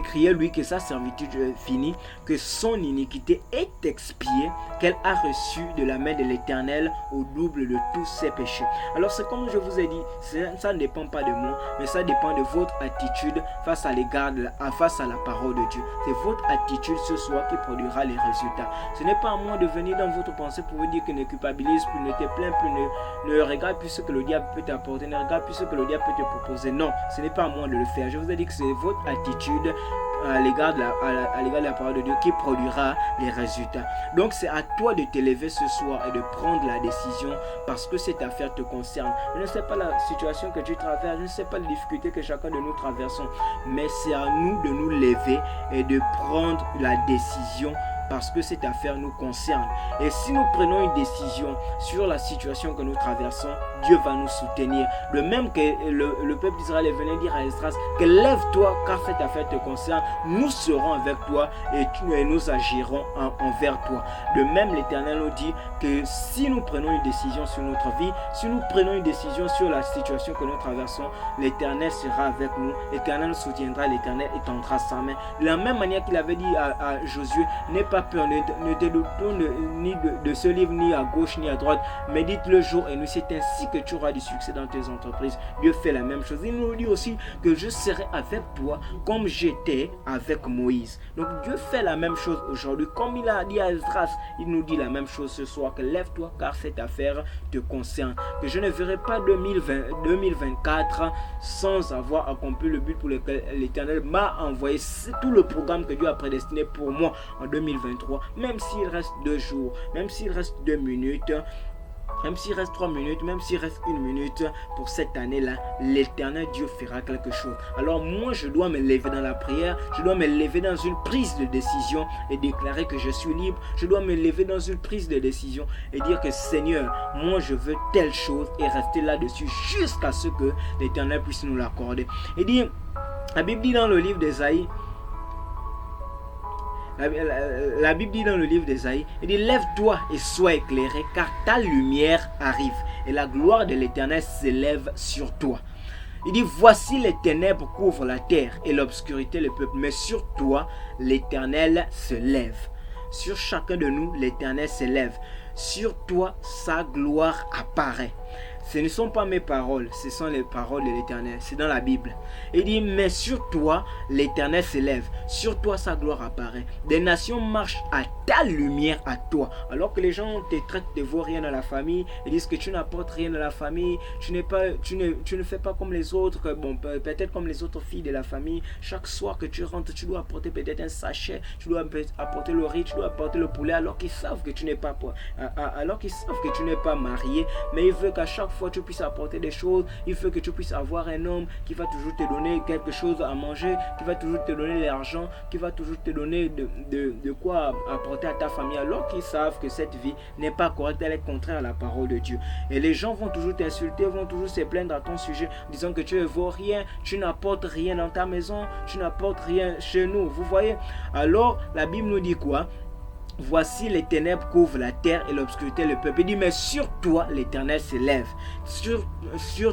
Criez-lui que sa servitude est finie, que son iniquité est expiée, qu'elle a reçu de la main de l'Éternel au double de tous ses péchés. Alors c'est comme je vous ai dit, ça ne dépend pas de moi, mais ça dépend de votre attitude face à la parole de Dieu. C'est votre attitude ce soir qui produira les résultats. Ce n'est pas à moi de venir dans votre pensée pour vous dire que ne culpabilise plus, ne te plains plus, ne regarde plus ce que le diable peut t'apporter, ne regarde plus ce que le diable peut te proposer. Non, ce n'est pas à moi de le faire. Je vous ai dit que c'est votre attitude à l'égard de la parole de Dieu qui produira les résultats. Donc c'est à toi de t'élever ce soir et de prendre la décision parce que cette affaire te concerne. Je ne sais pas la situation que tu traverses, je ne sais pas les difficultés que chacun de nous traversons, mais c'est à nous de nous lever et de prendre la décision parce que cette affaire nous concerne. Et si nous prenons une décision sur la situation que nous traversons, Dieu va nous soutenir. De même que le peuple d'Israël venait dire à Esdras que lève-toi car cette affaire te concerne, nous serons avec toi et nous agirons envers toi. De même, l'Éternel nous dit que si nous prenons une décision sur notre vie, si nous prenons une décision sur la situation que nous traversons, l'Éternel sera avec nous, l'Éternel nous soutiendra, l'Éternel étendra sa main. De la même manière qu'il avait dit à Josué, n'aie pas peur, ne te tourne ni de ce livre ni à gauche ni à droite, médite le jour et nuit, c'est ainsi que tu auras du succès dans tes entreprises. Dieu fait la même chose. Il nous dit aussi que je serai avec toi comme j'étais avec Moïse. Donc Dieu fait la même chose aujourd'hui. Comme il a dit à Esdras, il nous dit la même chose ce soir, que lève-toi car cette affaire te concerne. Que je ne verrai pas 2024 sans avoir accompli le but pour lequel l'Éternel m'a envoyé. C'est tout le programme que Dieu a prédestiné pour moi en 2023. Même s'il reste 2 jours, même s'il reste 2 minutes, même s'il reste 3 minutes, même s'il reste 1 minute, pour cette année-là, l'Éternel Dieu fera quelque chose. Alors moi, je dois me lever dans la prière, je dois me lever dans une prise de décision et déclarer que je suis libre. Je dois me lever dans une prise de décision et dire que Seigneur, moi je veux telle chose et rester là-dessus jusqu'à ce que l'Éternel puisse nous l'accorder. Et dit, la Bible dit dans le livre d'Ésaïe, la Bible dit dans le livre d'Ésaïe, il dit lève-toi et sois éclairé car ta lumière arrive et la gloire de l'Éternel s'élève sur toi. Il dit voici les ténèbres couvrent la terre et l'obscurité le peuple, mais sur toi l'Éternel se lève. Sur chacun de nous l'Éternel s'élève. sur toi sa gloire apparaît. Ce ne sont pas mes paroles, ce sont les paroles de l'Éternel. C'est dans la Bible. Il dit, mais sur toi, l'Éternel s'élève. Sur toi, sa gloire apparaît. Des nations marchent à ta lumière, à toi. Alors que les gens te traitent de vaurien dans la famille, ils disent que tu n'apportes rien dans la famille, tu ne fais pas comme les autres, bon, peut-être comme les autres filles de la famille. Chaque soir que tu rentres, tu dois apporter peut-être un sachet, tu dois apporter le riz, tu dois apporter le poulet, alors qu'ils savent que tu n'es pas, marié, mais ils veulent qu'à chaque fois tu puisses apporter des choses. Il faut que tu puisses avoir un homme qui va toujours te donner quelque chose à manger, qui va toujours te donner l'argent, qui va toujours te donner de quoi apporter à ta famille, alors qu'ils savent que cette vie n'est pas correcte, elle est contraire à la parole de Dieu. Et les gens vont toujours t'insulter, vont toujours se plaindre à ton sujet, disant que tu ne vaux rien, tu n'apportes rien dans ta maison, tu n'apportes rien chez nous. Vous voyez? Alors la Bible nous dit quoi? Voici les ténèbres couvrent la terre et l'obscurité le peuple. Il dit, mais sur toi l'Éternel s'élève. Sur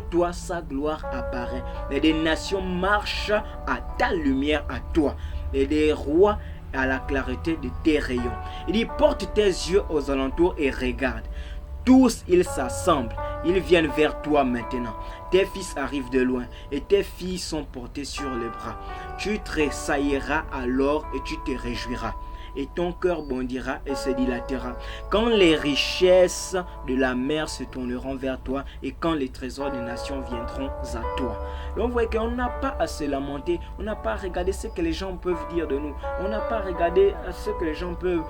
toi sa gloire apparaît. Et des nations marchent à ta lumière, à toi. Et des rois à la clarté de tes rayons. Il dit, porte tes yeux aux alentours et regarde. Tous ils s'assemblent. Ils viennent vers toi maintenant. Tes fils arrivent de loin et tes filles sont portées sur les bras. Tu tressailleras alors et tu te réjouiras. Et ton cœur bondira et se dilatera. Quand les richesses de la mer se tourneront vers toi et quand les trésors des nations viendront à toi. Donc vous voyez qu'on n'a pas à se lamenter, on n'a pas à regarder ce que les gens peuvent dire de nous, on n'a pas à regarder ce que les gens peuvent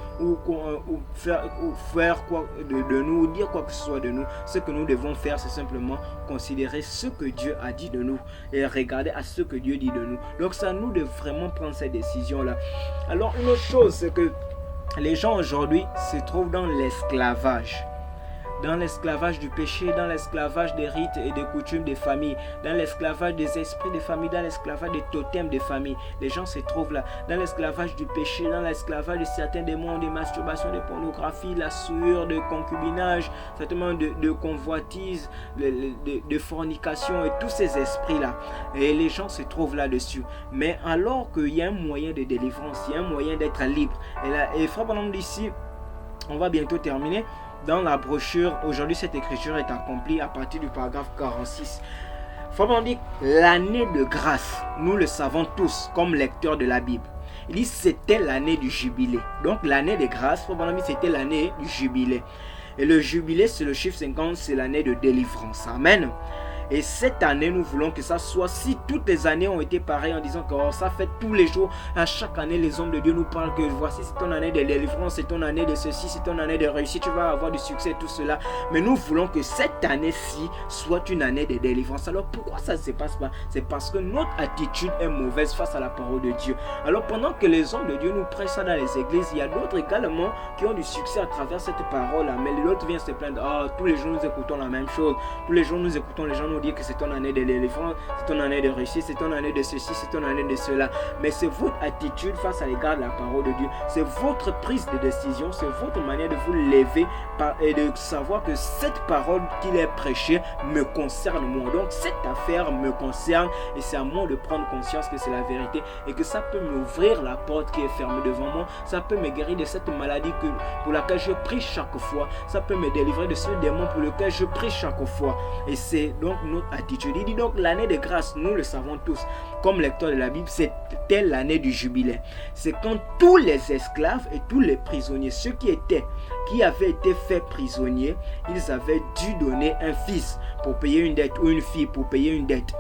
faire quoi de nous, ou dire quoi que ce soit de nous. Ce que nous devons faire, c'est simplement considérer ce que Dieu a dit de nous et regarder à ce que Dieu dit de nous. Donc c'est à nous de vraiment prendre cette décision-là. Alors une autre chose, c'est que les gens aujourd'hui se trouvent dans l'esclavage. Dans l'esclavage du péché, dans l'esclavage des rites et des coutumes des familles, dans l'esclavage des esprits des familles, dans l'esclavage des totems des familles. Les gens se trouvent là, dans l'esclavage du péché, dans l'esclavage de certains démons, de masturbation, de pornographie, la souillure, de concubinage, certainement de convoitise, de fornication et tous ces esprits-là. Et les gens se trouvent là-dessus. Mais alors qu'il y a un moyen de délivrance, il y a un moyen d'être libre. Et Frère Branham d'ici, on va bientôt terminer. Dans la brochure, aujourd'hui cette écriture est accomplie à partir du paragraphe 46. Frère Branham dit, l'année de grâce, nous le savons tous comme lecteurs de la Bible. Il dit c'était l'année du jubilé. Donc l'année de grâce, Frère Branham dit c'était l'année du jubilé. Et le jubilé, c'est le chiffre 50, c'est l'année de délivrance. Amen. Et cette année, nous voulons que ça soit, si toutes les années ont été pareilles en disant que ça fait tous les jours, à chaque année, les hommes de Dieu nous parlent que voici, c'est ton année de délivrance, c'est ton année de ceci, c'est ton année de réussite, tu vas avoir du succès, tout cela. Mais nous voulons que cette année-ci soit une année de délivrance. Alors pourquoi ça ne se passe pas? C'est parce que notre attitude est mauvaise face à la parole de Dieu. Alors pendant que les hommes de Dieu nous prêchent ça dans les églises, il y a d'autres également qui ont du succès à travers cette parole-là. Mais l'autre vient se plaindre, tous les jours nous écoutons la même chose, tous les jours nous écoutons les gens nous dire que c'est ton année de délivrance, c'est ton année de réussite, c'est ton année de ceci, c'est ton année de cela. Mais c'est votre attitude face à l'égard de la parole de Dieu. C'est votre prise de décision, c'est votre manière de vous lever et de savoir que cette parole qu'il est prêchée me concerne moi. Donc cette affaire me concerne et c'est à moi de prendre conscience que c'est la vérité et que ça peut m'ouvrir la porte qui est fermée devant moi. Ça peut me guérir de cette maladie pour laquelle je prie chaque fois. Ça peut me délivrer de ce démon pour lequel je prie chaque fois. Et c'est donc notre attitude. Il dit donc l'année de grâce, nous le savons tous, comme lecteurs de la Bible, c'était l'année du jubilé. C'est quand tous les esclaves et tous les prisonniers, ceux qui avaient été faits prisonniers, ils avaient dû donner un fils pour payer une dette ou une fille pour payer une dette.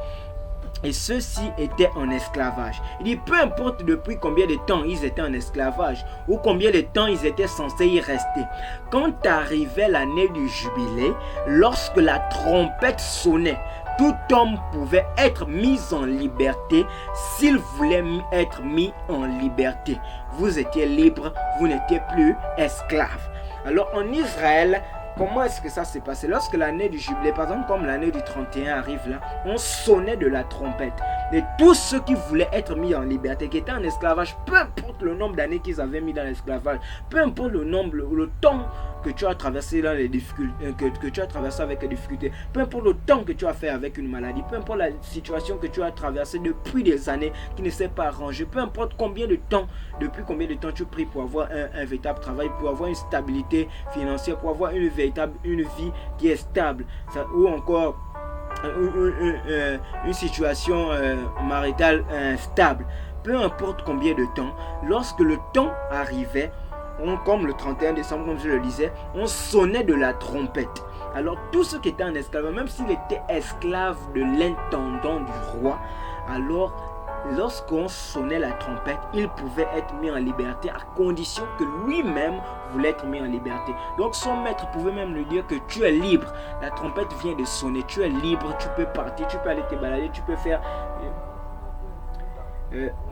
Et ceux-ci étaient en esclavage. Il dit, peu importe depuis combien de temps ils étaient en esclavage ou combien de temps ils étaient censés y rester. Quand arrivait l'année du jubilé, lorsque la trompette sonnait, tout homme pouvait être mis en liberté s'il voulait être mis en liberté. Vous étiez libre, vous n'étiez plus esclave. Alors en Israël, comment est-ce que ça s'est passé? Lorsque l'année du jubilé, par exemple comme l'année du 31 arrive là, on sonnait de la trompette. Et tous ceux qui voulaient être mis en liberté, qui étaient en esclavage, peu importe le nombre d'années qu'ils avaient mis dans l'esclavage, peu importe le nombre, le temps que tu as traversé dans les difficultés, que tu as traversé avec les difficultés, peu importe le temps que tu as fait avec une maladie, peu importe la situation que tu as traversée depuis des années qui ne s'est pas arrangée, peu importe depuis combien de temps tu pries pour avoir un véritable travail, pour avoir une stabilité financière, pour avoir une vie qui est stable, ou encore une situation maritale stable. Peu importe combien de temps, lorsque le temps arrivait, comme le 31 décembre, comme je le disais, on sonnait de la trompette. Alors tous ceux qui étaient en esclavage, même s'il était esclave de l'intendant du roi, alors lorsqu'on sonnait la trompette, il pouvait être mis en liberté à condition que lui-même voulait être mis en liberté. Donc son maître pouvait même lui dire que tu es libre. La trompette vient de sonner, tu es libre, tu peux partir, tu peux aller te balader, tu peux faire...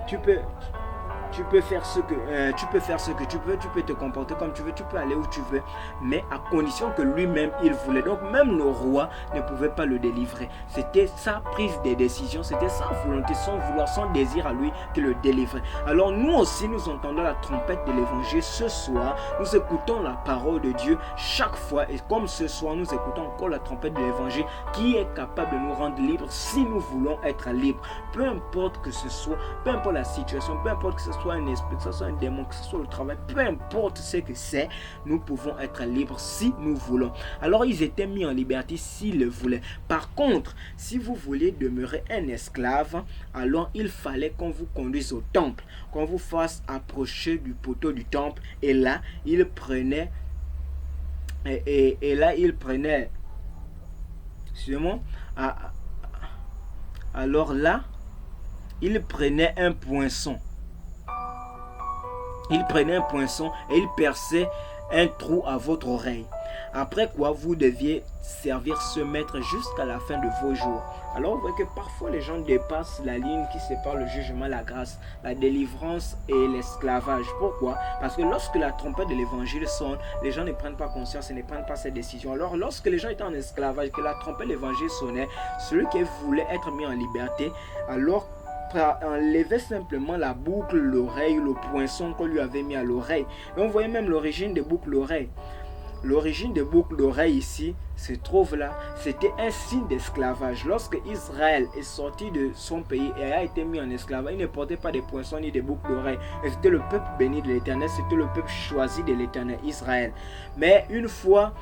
tu peux faire ce que tu veux, tu peux te comporter comme tu veux, tu peux aller où tu veux, mais à condition que lui-même il voulait. Donc même le roi ne pouvait pas le délivrer. C'était sa prise de décision, c'était sa volonté, son vouloir, son désir à lui qui le délivrait. Alors nous aussi, nous entendons la trompette de l'évangile ce soir, nous écoutons la parole de Dieu chaque fois, et comme ce soir nous écoutons encore la trompette de l'évangile qui est capable de nous rendre libres si nous voulons être libres. Peu importe que ce soit, peu importe la situation, peu importe que ce soit un esprit, que ce soit un démon, que ce soit le travail, peu importe ce que c'est, nous pouvons être libres si nous voulons. Alors ils étaient mis en liberté s'ils le voulaient. Par contre, si vous voulez demeurer un esclave, alors il fallait qu'on vous conduise au temple, qu'on vous fasse approcher du poteau du temple, et là il prenait excusez-moi, alors là il prenait un poinçon. Il prenait un poinçon et il perçait un trou à votre oreille. Après quoi, vous deviez servir ce maître jusqu'à la fin de vos jours. Alors, vous voyez que parfois les gens dépassent la ligne qui sépare le jugement, la grâce, la délivrance et l'esclavage. Pourquoi? Parce que lorsque la trompette de l'évangile sonne, les gens ne prennent pas conscience et ne prennent pas cette décision. Alors, lorsque les gens étaient en esclavage, que la trompette de l'évangile sonnait, celui qui voulait être mis en liberté, alors enlevait simplement la boucle, l'oreille, le poinçon qu'on lui avait mis à l'oreille. Et on voyait même l'origine des boucles d'oreille. L'origine des boucles d'oreille ici se trouve là. C'était un signe d'esclavage. Lorsque Israël est sorti de son pays et a été mis en esclavage, il ne portait pas des poinçons ni des boucles d'oreille. Et c'était le peuple béni de l'Éternel, c'était le peuple choisi de l'Éternel, Israël. Mais une fois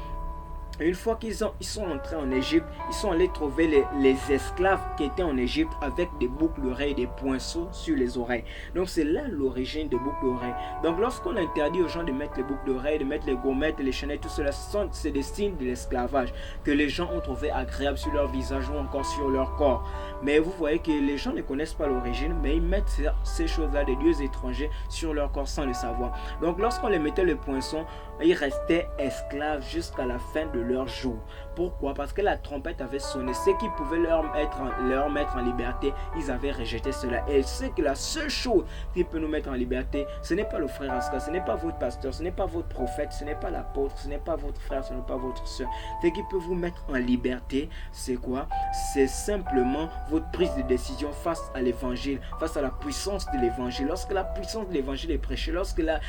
qu'ils sont entrés en Égypte, ils sont allés trouver les esclaves qui étaient en Égypte avec des boucles d'oreilles, des poinçons sur les oreilles. Donc c'est là l'origine des boucles d'oreilles. Donc lorsqu'on interdit aux gens de mettre les boucles d'oreilles, de mettre les gommettes, les chaînettes, tout cela, c'est des signes de l'esclavage que les gens ont trouvé agréable sur leur visage ou encore sur leur corps. Mais vous voyez que les gens ne connaissent pas l'origine, mais ils mettent ces choses-là, des dieux étrangers, sur leur corps sans le savoir. Donc lorsqu'on les mettait le poinçon, ils restaient esclaves jusqu'à la fin de leur jour. Pourquoi? Parce que la trompette avait sonné. Ceux qui pouvaient leur mettre en liberté, ils avaient rejeté cela. Et c'est que la seule chose qui peut nous mettre en liberté, ce n'est pas le frère Aska, ce n'est pas votre pasteur, ce n'est pas votre prophète, ce n'est pas l'apôtre, ce n'est pas votre frère, ce n'est pas votre soeur. Ce qui peut vous mettre en liberté, c'est quoi? C'est simplement votre prise de décision face à l'évangile, face à la puissance de l'évangile. Lorsque la puissance de l'évangile est prêchée, lorsque la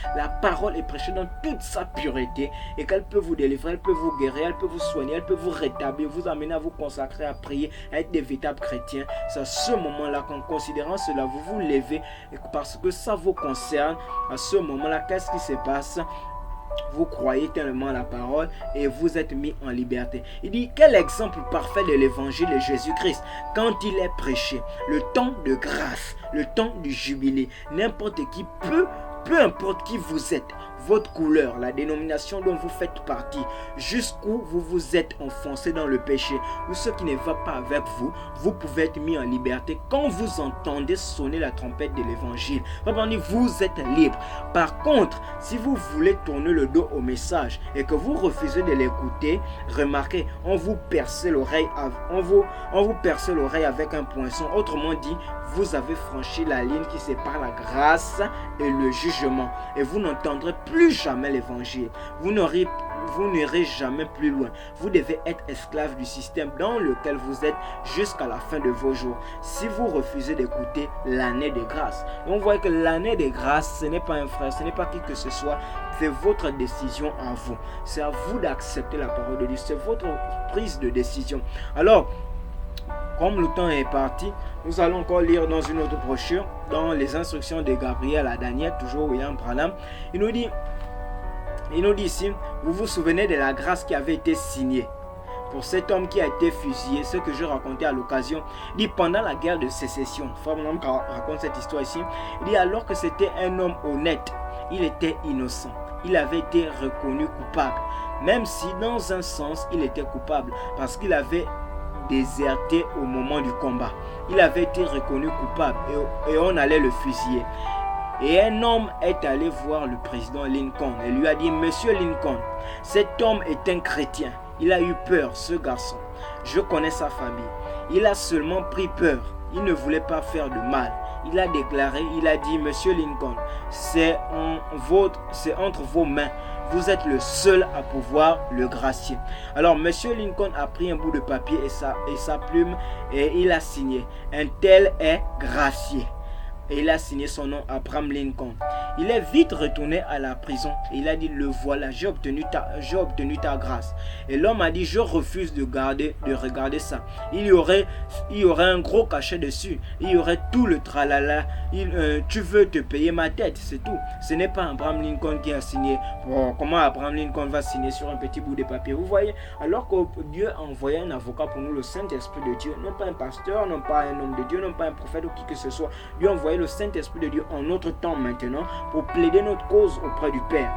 parole est prêchée dans toute sa pureté et qu'elle peut vous délivrer, elle peut vous guérir, elle peut vous soigner, elle peut vous rétablir, vous amener à vous consacrer, à prier, à être des véritables chrétiens. C'est à ce moment-là qu'en considérant cela, vous vous levez parce que ça vous concerne. À ce moment-là, qu'est-ce qui se passe? Vous croyez tellement à la parole et vous êtes mis en liberté. Il dit, quel exemple parfait de l'évangile de Jésus-Christ quand il est prêché, le temps de grâce, le temps du jubilé. N'importe qui peu importe qui vous êtes, votre couleur, la dénomination dont vous faites partie, jusqu'où vous vous êtes enfoncé dans le péché, ou ce qui ne va pas avec vous, vous pouvez être mis en liberté quand vous entendez sonner la trompette de l'évangile. Vous êtes libre. Par contre, si vous voulez tourner le dos au message et que vous refusez de l'écouter, remarquez, on vous perce l'oreille avec un poinçon. Autrement dit, vous avez franchi la ligne qui sépare la grâce et le jugement. Et vous n'entendrez plus jamais l'évangile. Vous n'aurez vous n'irez jamais plus loin. Vous devez être esclave du système dans lequel vous êtes jusqu'à la fin de vos jours. Si vous refusez d'écouter l'année de grâce. Donc vous voyez que l'année de grâce, ce n'est pas un frère, ce n'est pas qui que ce soit. C'est votre décision en vous. C'est à vous d'accepter la parole de Dieu. C'est votre prise de décision. Alors, comme le temps est parti, nous allons encore lire dans une autre brochure, dans les instructions de Gabriel à Daniel, toujours William Branham. Il nous dit ici, vous vous souvenez de la grâce qui avait été signée pour cet homme qui a été fusillé, ce que je racontais à l'occasion. Il dit pendant la guerre de sécession, Frère Branham raconte cette histoire ici, il dit alors que c'était un homme honnête, il était innocent, il avait été reconnu coupable, même si dans un sens il était coupable, parce qu'il avait déserté au moment du combat. Il avait été reconnu coupable et on allait le fusiller. Et un homme est allé voir le président Lincoln et lui a dit, Monsieur Lincoln, cet homme est un chrétien. Il a eu peur, ce garçon. Je connais sa famille. Il a seulement pris peur. Il ne voulait pas faire de mal. Il a déclaré, il a dit, Monsieur Lincoln, c'est entre vos mains. Vous êtes le seul à pouvoir le gracier. Alors, Monsieur Lincoln a pris un bout de papier et sa plume et il a signé. Un tel est gracié. Et il a signé son nom, Abraham Lincoln. Il est vite retourné à la prison et il a dit, le voilà, j'ai obtenu ta grâce. Et l'homme a dit, je refuse de regarder ça. Il y aurait un gros cachet dessus. Il y aurait tout le tralala. Tu veux te payer ma tête, c'est tout. Ce n'est pas Abraham Lincoln qui a signé. Bon, comment Abraham Lincoln va signer sur un petit bout de papier? Vous voyez, alors que Dieu a envoyé un avocat pour nous, le Saint-Esprit de Dieu, non pas un pasteur, non pas un homme de Dieu, non pas un prophète ou qui que ce soit. Dieu a envoyé le Saint-Esprit de Dieu en notre temps maintenant pour plaider notre cause auprès du Père.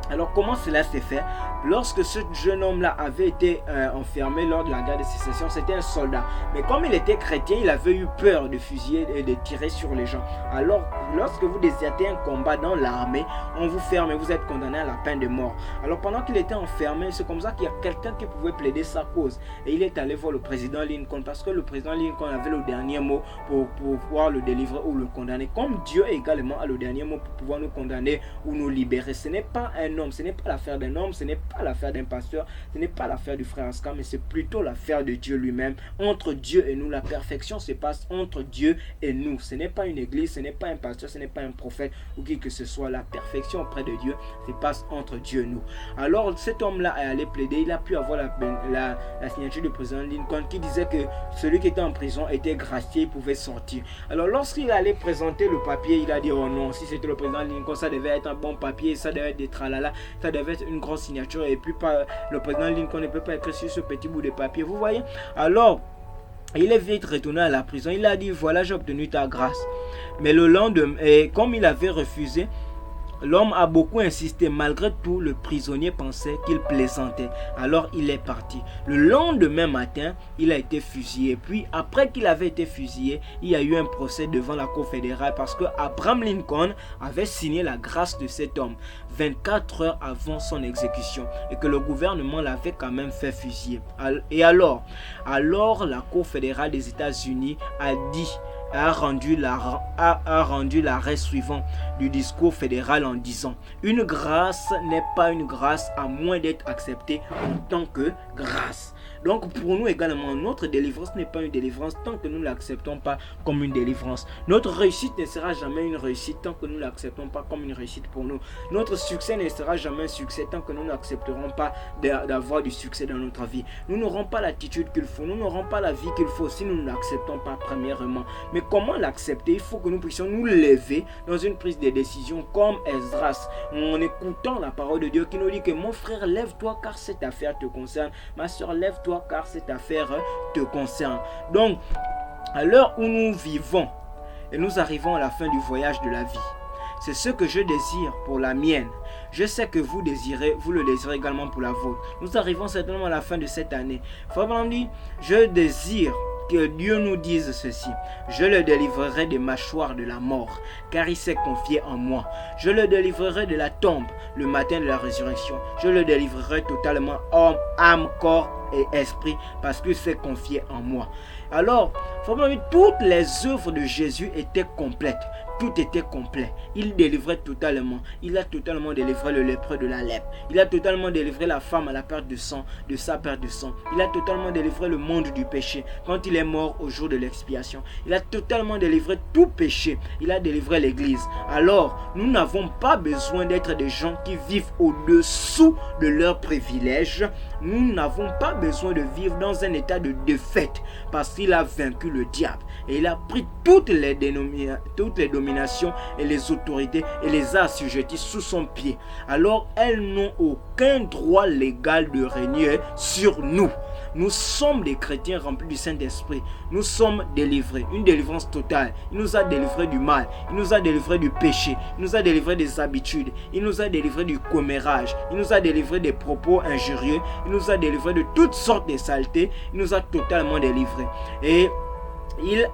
Alors comment cela s'est fait? Lorsque ce jeune homme-là avait été enfermé lors de la guerre de sécession, c'était un soldat. Mais comme il était chrétien, il avait eu peur de fusiller et de tirer sur les gens. Alors, lorsque vous désertez un combat dans l'armée, on vous ferme et vous êtes condamné à la peine de mort. Alors pendant qu'il était enfermé, c'est comme ça qu'il y a quelqu'un qui pouvait plaider sa cause. Et il est allé voir le président Lincoln parce que le président Lincoln avait le dernier mot pour pouvoir le délivrer ou le condamner. Comme Dieu également a le dernier mot pour pouvoir nous condamner ou nous libérer. Ce n'est pas un homme, ce n'est pas l'affaire d'un homme, ce n'est pas l'affaire d'un pasteur, ce n'est pas l'affaire du frère Aska, mais c'est plutôt l'affaire de Dieu lui-même. Entre Dieu et nous, la perfection se passe entre Dieu et nous. Ce n'est pas une église, ce n'est pas un pasteur, ce n'est pas un prophète ou qui que ce soit. La perfection auprès de Dieu se passe entre Dieu et nous. Alors cet homme-là est allé plaider, il a pu avoir la signature du président Lincoln qui disait que celui qui était en prison était gracié, il pouvait sortir. Alors lorsqu'il allait présenter le papier, il a dit, oh non, si c'était le président Lincoln, ça devait être un bon papier, ça devait être des tralala, ça devait être une grosse signature et puis le président Lincoln ne peut pas écrire sur ce petit bout de papier, vous voyez. Alors il est vite retourné à la prison, il a dit, voilà, j'ai obtenu ta grâce. Mais le lendemain, et comme il avait refusé, l'homme a beaucoup insisté. Malgré tout, le prisonnier pensait qu'il plaisantait. Alors il est parti. Le lendemain matin, il a été fusillé. Puis après qu'il avait été fusillé, il y a eu un procès devant la cour fédérale parce que Abraham Lincoln avait signé la grâce de cet homme 24 heures avant son exécution et que le gouvernement l'avait quand même fait fusiller. Et alors la cour fédérale des États-Unis a rendu l'arrêt suivant du discours fédéral en disant: une grâce n'est pas une grâce à moins d'être acceptée en tant que grâce. Donc pour nous également, notre délivrance n'est pas une délivrance tant que nous ne l'acceptons pas comme une délivrance. Notre réussite ne sera jamais une réussite tant que nous ne l'acceptons pas comme une réussite pour nous. Notre succès ne sera jamais un succès tant que nous n'accepterons pas d'avoir du succès dans notre vie. Nous n'aurons pas l'attitude qu'il faut, nous n'aurons pas la vie qu'il faut si nous ne l'acceptons pas premièrement. Mais comment l'accepter? Il faut que nous puissions nous lever dans une prise de décision comme Esdras, en écoutant la parole de Dieu qui nous dit que mon frère, lève-toi car cette affaire te concerne. Ma soeur, lève-toi car cette affaire te concerne. Donc, à l'heure où nous vivons et nous arrivons à la fin du voyage de la vie, c'est ce que je désire pour la mienne. Je sais que vous le désirez également pour la vôtre. Nous arrivons certainement à la fin de cette année. Frère Branham dit, je désire que Dieu nous dise ceci: je le délivrerai des mâchoires de la mort, car il s'est confié en moi. Je le délivrerai de la tombe le matin de la résurrection. Je le délivrerai totalement, homme, âme, corps et esprit parce qu'il s'est confié en moi. Alors, toutes les œuvres de Jésus étaient complètes. Tout était complet. Il délivrait totalement. Il a totalement délivré le lépreux de la lèpre. Il a totalement délivré la femme à la perte de sang, de sa perte de sang. Il a totalement délivré le monde du péché quand il est mort au jour de l'expiation. Il a totalement délivré tout péché. Il a délivré l'Église. Alors, nous n'avons pas besoin d'être des gens qui vivent au-dessous de leurs privilèges. Nous n'avons pas besoin de vivre dans un état de défaite parce qu'il a vaincu le diable. Et il a pris toutes les dominations et les autorités et les a assujetties sous son pied. Alors elles n'ont aucun droit légal de régner sur nous. Nous sommes des chrétiens remplis du Saint-Esprit. Nous sommes délivrés, une délivrance totale. Il nous a délivrés du mal, il nous a délivrés du péché, il nous a délivrés des habitudes, il nous a délivrés du commérage, il nous a délivrés des propos injurieux, il nous a délivrés de toutes sortes de saletés, il nous a totalement délivrés. Et il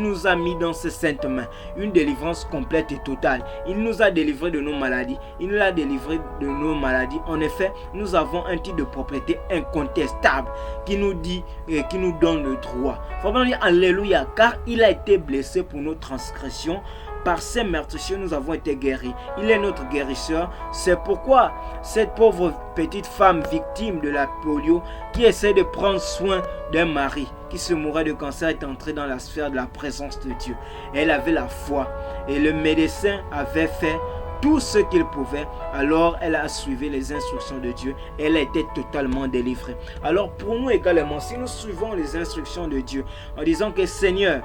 nous a mis dans ses saintes mains une délivrance complète et totale. Il nous a délivrés de nos maladies. Il nous a délivrés de nos maladies. En effet, nous avons un titre de propriété incontestable qui nous dit et qui nous donne le droit. Faut bien dire alléluia, car il a été blessé pour nos transgressions. Par ses meurtrissures, nous avons été guéris. Il est notre guérisseur. C'est pourquoi cette pauvre petite femme victime de la polio qui essaie de prendre soin d'un mari qui se mourait de cancer est entrée dans la sphère de la présence de Dieu. Elle avait la foi et le médecin avait fait tout ce qu'il pouvait. Alors elle a suivi les instructions de Dieu et elle a été totalement délivrée. Alors pour nous également, si nous suivons les instructions de Dieu en disant que Seigneur,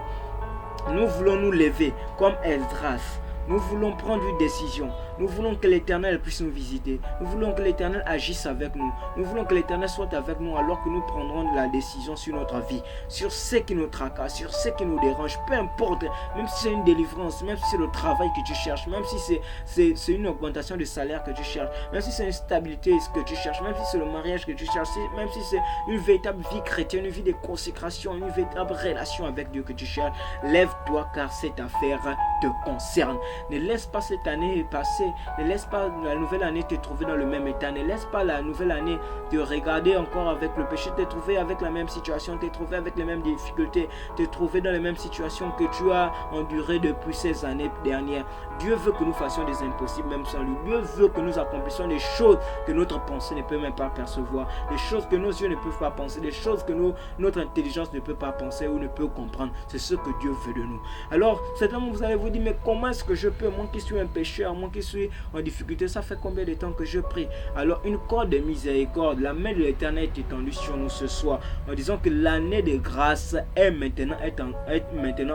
nous voulons nous lever comme Esdras. Nous voulons prendre une décision. Nous voulons que l'Éternel puisse nous visiter. Nous voulons que l'Éternel agisse avec nous. Nous voulons que l'Éternel soit avec nous alors que nous prendrons la décision sur notre vie, sur ce qui nous tracasse, sur ce qui nous dérange. Peu importe, même si c'est une délivrance, même si c'est le travail que tu cherches, même si c'est une augmentation de salaire que tu cherches, même si c'est une stabilité que tu cherches, même si c'est le mariage que tu cherches, même si c'est une véritable vie chrétienne, une vie de consécration, une véritable relation avec Dieu que tu cherches, lève-toi car cette affaire te concerne. Ne laisse pas cette année passer. Ne laisse pas la nouvelle année te trouver dans le même état. Ne laisse pas la nouvelle année te regarder encore avec le péché, te trouver avec la même situation, te trouver avec les mêmes difficultés, te trouver dans les mêmes situations que tu as endurées depuis ces années dernières. Dieu veut que nous fassions des impossibles même sans lui. Dieu veut que nous accomplissions des choses que notre pensée ne peut même pas percevoir, des choses que nos yeux ne peuvent pas penser, des choses que notre intelligence ne peut pas penser ou ne peut comprendre. C'est ce que Dieu veut de nous. Alors, certainement vous allez vous dire, mais comment est-ce que je peux, moi qui suis un pécheur, moi qui suis en difficulté, ça fait combien de temps que je prie? Alors une corde de miséricorde, la main de l'Éternel est étendue sur nous ce soir, en disant que l'année de grâce est maintenant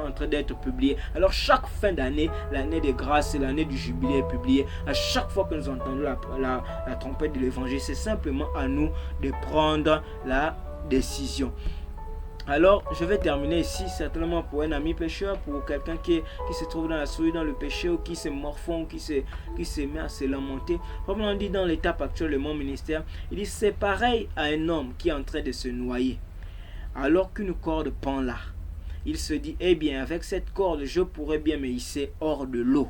en train d'être publiée. Alors chaque fin d'année, l'année de grâce et l'année du jubilé est publiée. À chaque fois que nous entendons la trompette de l'évangile, c'est simplement à nous de prendre la décision. Alors, je vais terminer ici, certainement pour un ami pécheur, pour quelqu'un qui se trouve dans la souillure, dans le péché, ou qui se morfond, ou qui se met à se lamenter. Comme on dit dans l'étape actuelle de mon ministère, il dit c'est pareil à un homme qui est en train de se noyer, alors qu'une corde pend là. Il se dit, eh bien, avec cette corde, je pourrais bien me hisser hors de l'eau,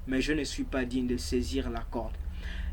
mais je ne suis pas digne de saisir la corde.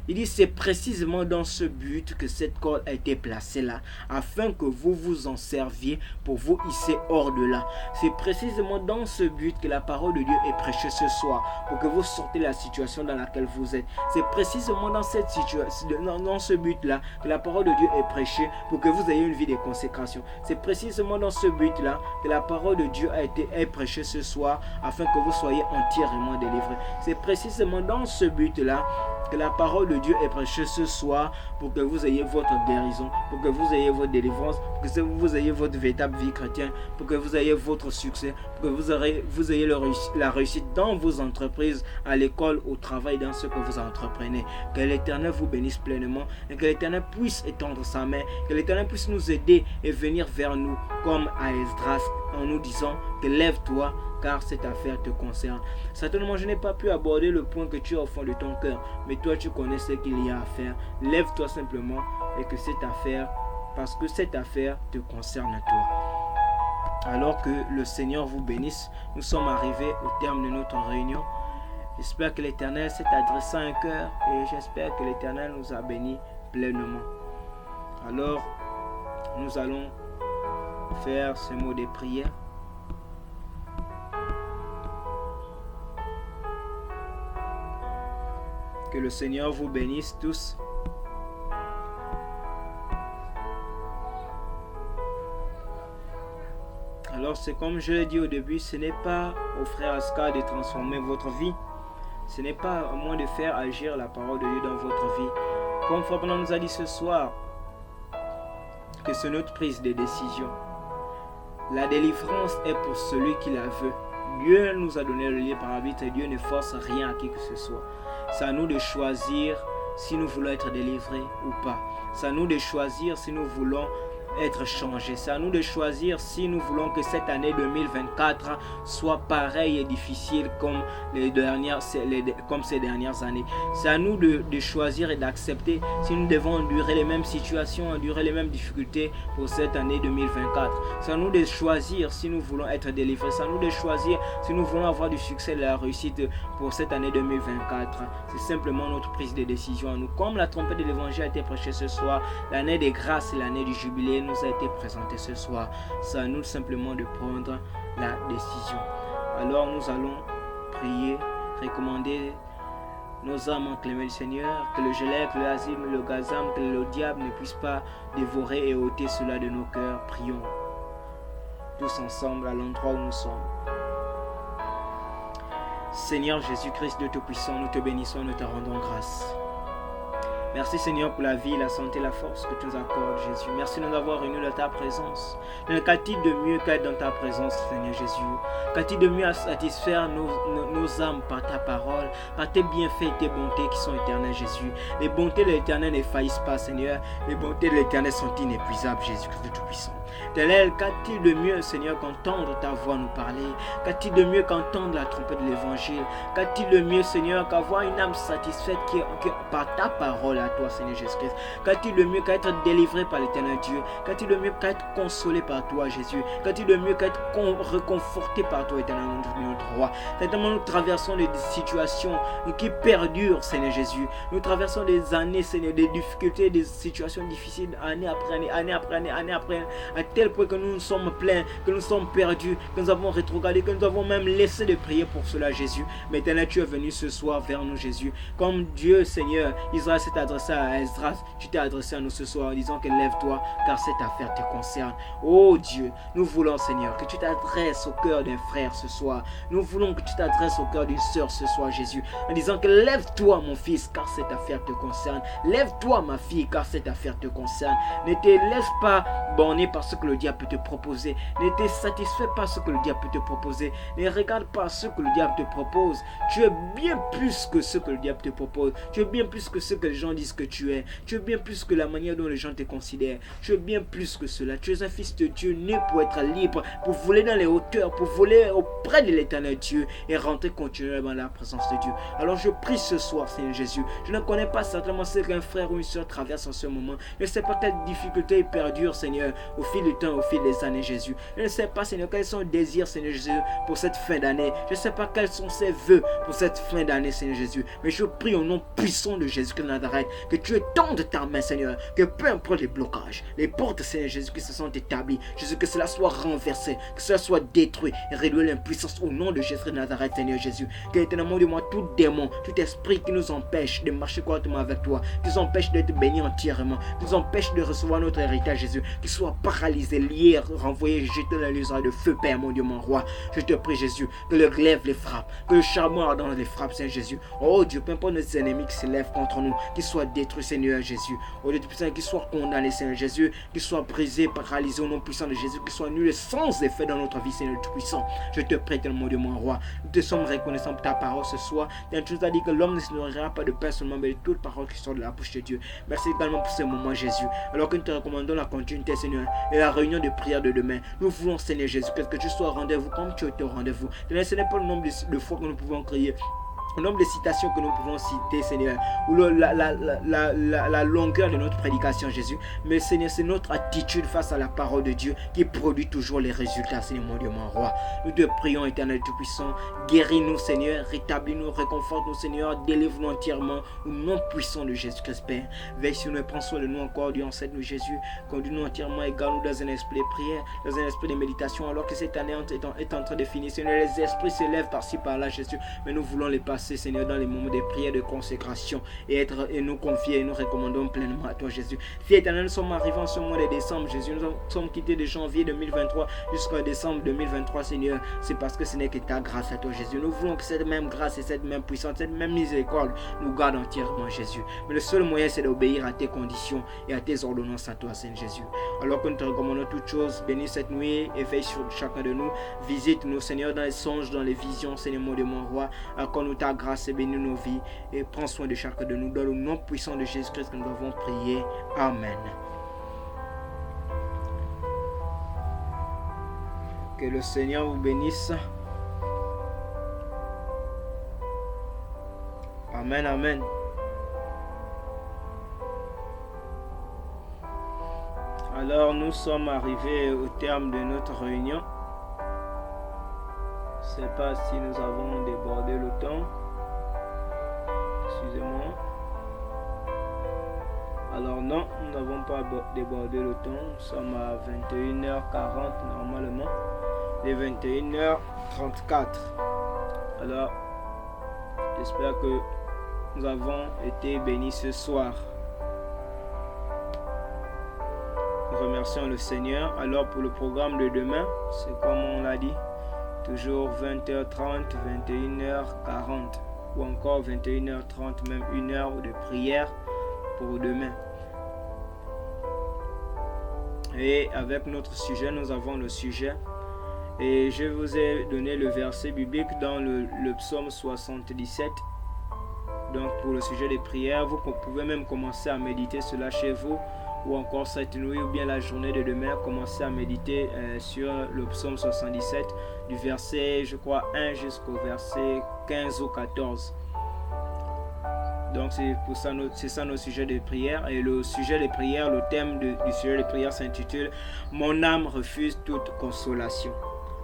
Il dit c'est précisément dans ce but que cette corde a été placée là, afin que vous vous en serviez pour vous hisser hors de là. C'est précisément dans ce but que la parole de Dieu est prêchée ce soir, pour que vous sortez de la situation dans laquelle vous êtes. C'est précisément dans cette situation, dans ce but là, que la parole de Dieu est prêchée, pour que vous ayez une vie de consécration. C'est précisément dans ce but là que la parole de Dieu est prêchée ce soir, afin que vous soyez entièrement délivrés. C'est précisément dans ce but là que la parole de Dieu est prêchée ce soir, pour que vous ayez votre guérison, pour que vous ayez votre délivrance, pour que vous ayez votre véritable vie chrétienne, pour que vous ayez votre succès, pour que vous ayez la réussite dans vos entreprises, à l'école, au travail, dans ce que vous entreprenez. Que l'Éternel vous bénisse pleinement et que l'Éternel puisse étendre sa main, que l'Éternel puisse nous aider et venir vers nous comme à Esdras, en nous disant que lève-toi car cette affaire te concerne. Certainement, je n'ai pas pu aborder le point que tu as au fond de ton cœur, mais toi tu connais ce qu'il y a à faire. Lève-toi simplement et que cette affaire, parce que cette affaire te concerne toi. Alors que le Seigneur vous bénisse, nous sommes arrivés au terme de notre réunion. J'espère que l'Éternel s'est adressé à un cœur et j'espère que l'Éternel nous a bénis pleinement. Alors, nous allons faire ce mot de prière. Que le Seigneur vous bénisse tous. Alors, c'est comme je l'ai dit au début, ce n'est pas au frère Aska de transformer votre vie. Ce n'est pas à moi de faire agir la parole de Dieu dans votre vie. Comme Frère Branham nous a dit ce soir, que c'est notre prise de décision. La délivrance est pour celui qui la veut. Dieu nous a donné le libre arbitre et Dieu ne force rien à qui que ce soit. C'est à nous de choisir si nous voulons être délivrés ou pas. C'est à nous de choisir si nous voulons être changés. C'est à nous de choisir si nous voulons que cette année 2024 soit pareille et difficile comme ces dernières années. C'est à nous de choisir et d'accepter si nous devons endurer les mêmes situations, endurer les mêmes difficultés pour cette année 2024. C'est à nous de choisir si nous voulons être délivrés. C'est à nous de choisir si nous voulons avoir du succès et de la réussite pour cette année 2024. C'est simplement notre prise de décision à nous. Comme la trompette de l'évangile a été prêchée ce soir, l'année des grâces et l'année du jubilé nous a été présenté ce soir. C'est à nous simplement de prendre la décision. Alors nous allons prier, recommander nos âmes en clément du Seigneur, que le gelec, le azim, le gazam, que le diable ne puisse pas dévorer et ôter cela de nos cœurs. Prions tous ensemble à l'endroit où nous sommes. Seigneur Jésus-Christ, Dieu Tout-Puissant, nous te bénissons, nous te rendons grâce. Merci Seigneur pour la vie, la santé, la force que tu nous accordes, Jésus. Merci de nous avoir réunis dans ta présence. Qu'a-t-il de mieux qu'être dans ta présence, Seigneur Jésus? Qu'a-t-il de mieux à satisfaire nos âmes par ta parole, par tes bienfaits et tes bontés qui sont éternelles, Jésus? Les bontés de l'Éternel ne faillissent pas, Seigneur. Les bontés de l'Éternel sont inépuisables, Jésus-Christ le Tout-Puissant. Tel qu'a-t-il de mieux, Seigneur, qu'entendre ta voix nous parler? Qu'a-t-il de mieux qu'entendre la trompette de l'Évangile? Qu'a-t-il de mieux, Seigneur, qu'avoir une âme satisfaite qui par ta parole à toi, Seigneur Jésus-Christ? Qu'a-t-il de mieux qu'être délivré par l'Éternel Dieu? Qu'a-t-il de mieux qu'être consolé par toi, Jésus? Qu'a-t-il de mieux qu'être réconforté par toi, Éternel notre roi? Certainement, nous traversons des situations qui perdurent, Seigneur Jésus. Nous traversons des années, Seigneur, des difficultés, des situations difficiles, année après année, année après année, année après année, à tel point que nous nous sommes pleins, que nous sommes perdus, que nous avons rétrogradé, que nous avons même laissé de prier pour cela, Jésus. Mais Éternel, tu es venu ce soir vers nous, Jésus. Comme Dieu, Seigneur, Israël s'est adressé à Esdras, tu t'es adressé à nous ce soir en disant que lève-toi, car cette affaire te concerne. Oh Dieu, nous voulons, Seigneur, que tu t'adresses au cœur d'un frère ce soir. Nous voulons que tu t'adresses au cœur d'une sœur ce soir, Jésus, en disant que lève-toi, mon fils, car cette affaire te concerne. Lève-toi, ma fille, car cette affaire te concerne. Ne te laisse pas borner par ce que le diable peut te proposer. Ne te satisfais pas ce que le diable peut te proposer. Ne regarde pas ce que le diable te propose. Tu es bien plus que ce que le diable te propose. Tu es bien plus que ce que les gens disent que tu es. Tu es bien plus que la manière dont les gens te considèrent. Tu es bien plus que cela. Tu es un fils de Dieu né pour être libre, pour voler dans les hauteurs, pour voler auprès de l'éternel Dieu et rentrer continuellement dans la présence de Dieu. Alors je prie ce soir, Seigneur Jésus. Je ne connais pas certainement ce qu'un frère ou une soeur traverse en ce moment. Je ne sais pas quelle difficulté perdure, Seigneur, au fil du temps, au fil des années, Jésus. Je ne sais pas, Seigneur, quels sont les désirs, Seigneur Jésus, pour cette fin d'année. Je ne sais pas quels sont ses vœux pour cette fin d'année, Seigneur Jésus. Mais je prie au nom puissant de Jésus de Nazareth que tu étendes ta main, Seigneur, que peu importe les blocages, les portes, Seigneur Jésus, qui se sont établies, Jésus, que cela soit renversé, que cela soit détruit et réduit l'impuissance au nom de Jésus de Nazareth, Seigneur Jésus. Que éternellement de moi, tout démon, tout esprit qui nous empêche de marcher correctement avec toi, qui nous empêche d'être bénis entièrement, qui nous empêche de recevoir notre héritage, Jésus, qui soit paralysé, lié, renvoyé, jeté dans les airs de feu, Père, mon Dieu, mon roi. Je te prie, Jésus, que le glaive les frappe, que le charbon ardent les frappe, Seigneur Jésus. Oh Dieu, peu importe nos ennemis qui se lèvent contre nous, qu'ils soient détruits, Seigneur Jésus. Oh Dieu puissant, qu'ils soient condamnés, Seigneur Jésus, qu'ils soient brisés, paralysés au nom puissant de Jésus, qu'ils soient nuls sans effet dans notre vie, Seigneur Tout-Puissant. Je te prie, mon Dieu, mon roi. Nous te sommes reconnaissants pour ta parole ce soir. Tu nous as dit que l'homme ne se nourrira pas de pain seulement, mais de toute parole qui sort de la bouche de Dieu. Merci également pour ce moment, Jésus. Alors que nous te recommandons la continuité, Seigneur, et la réunion de prière de demain. Nous voulons, Seigneur Jésus, que tu sois au rendez-vous comme tu es au rendez-vous. Ce n'est pas le nombre de fois que nous pouvons crier. au nombre de citations que nous pouvons citer, Seigneur, ou la longueur de notre prédication, Jésus. Mais Seigneur, c'est notre attitude face à la parole de Dieu qui produit toujours les résultats, Seigneur mon Dieu, mon roi. Nous te prions, Éternel Tout-Puissant, guéris-nous, Seigneur, rétablis-nous, réconforte-nous, Seigneur, délivre-nous entièrement au nom puissant de Jésus-Christ, Père. Veille sur nous et prends soin de nous encore durant cette nuit, Jésus. Conduis-nous entièrement et garde-nous dans un esprit de prière, dans un esprit de méditation, alors que cette année est en train de finir. Seigneur, les esprits se lèvent par-ci, par-là, Jésus, mais nous voulons les passer, Seigneur, dans les moments de prière, de consécration et nous confier et nous recommandons pleinement à toi, Jésus. Fils éternel, nous sommes arrivés en ce mois de décembre, Jésus. Nous sommes quittés de janvier 2023 jusqu'en décembre 2023, Seigneur. C'est parce que ce n'est que ta grâce à toi, Jésus. Nous voulons que cette même grâce et cette même puissance, cette même miséricorde nous garde entièrement, Jésus. Mais le seul moyen, c'est d'obéir à tes conditions et à tes ordonnances à toi, Seigneur Jésus. Alors que nous te recommandons toutes choses, bénis cette nuit et veille sur chacun de nous. Visite-nous, Seigneur, dans les songes, dans les visions, Seigneur mon Dieu, mon roi. Accorde-nous ta grâce et bénis nos vies et prends soin de chacun de nous. Dans le nom puissant de Jésus-Christ que nous avons prié. Amen. Que le Seigneur vous bénisse. Amen, amen. Alors nous sommes arrivés au terme de notre réunion. Je ne sais pas si nous avons débordé le temps. Excusez-moi. Alors non, nous n'avons pas débordé le temps. Nous sommes à 21h40 normalement. Et 21h34. Alors, j'espère que nous avons été bénis ce soir. Nous remercions le Seigneur. Alors pour le programme de demain, c'est comme on l'a dit, toujours 20h30, 21h40 ou encore 21h30, même 1 heure de prière pour demain. Et avec notre sujet, nous avons le sujet. Et je vous ai donné le verset biblique dans le psaume 77. Donc pour le sujet des prières, vous pouvez même commencer à méditer cela chez vous. Ou encore cette nuit ou bien la journée de demain, commencer à méditer sur le psaume 77. Du verset, je crois, 1 jusqu'au verset 15 ou 14. Donc c'est pour ça, c'est ça nos sujets de prière. Et le sujet de prière, le thème du sujet de prière s'intitule « Mon âme refuse toute consolation ».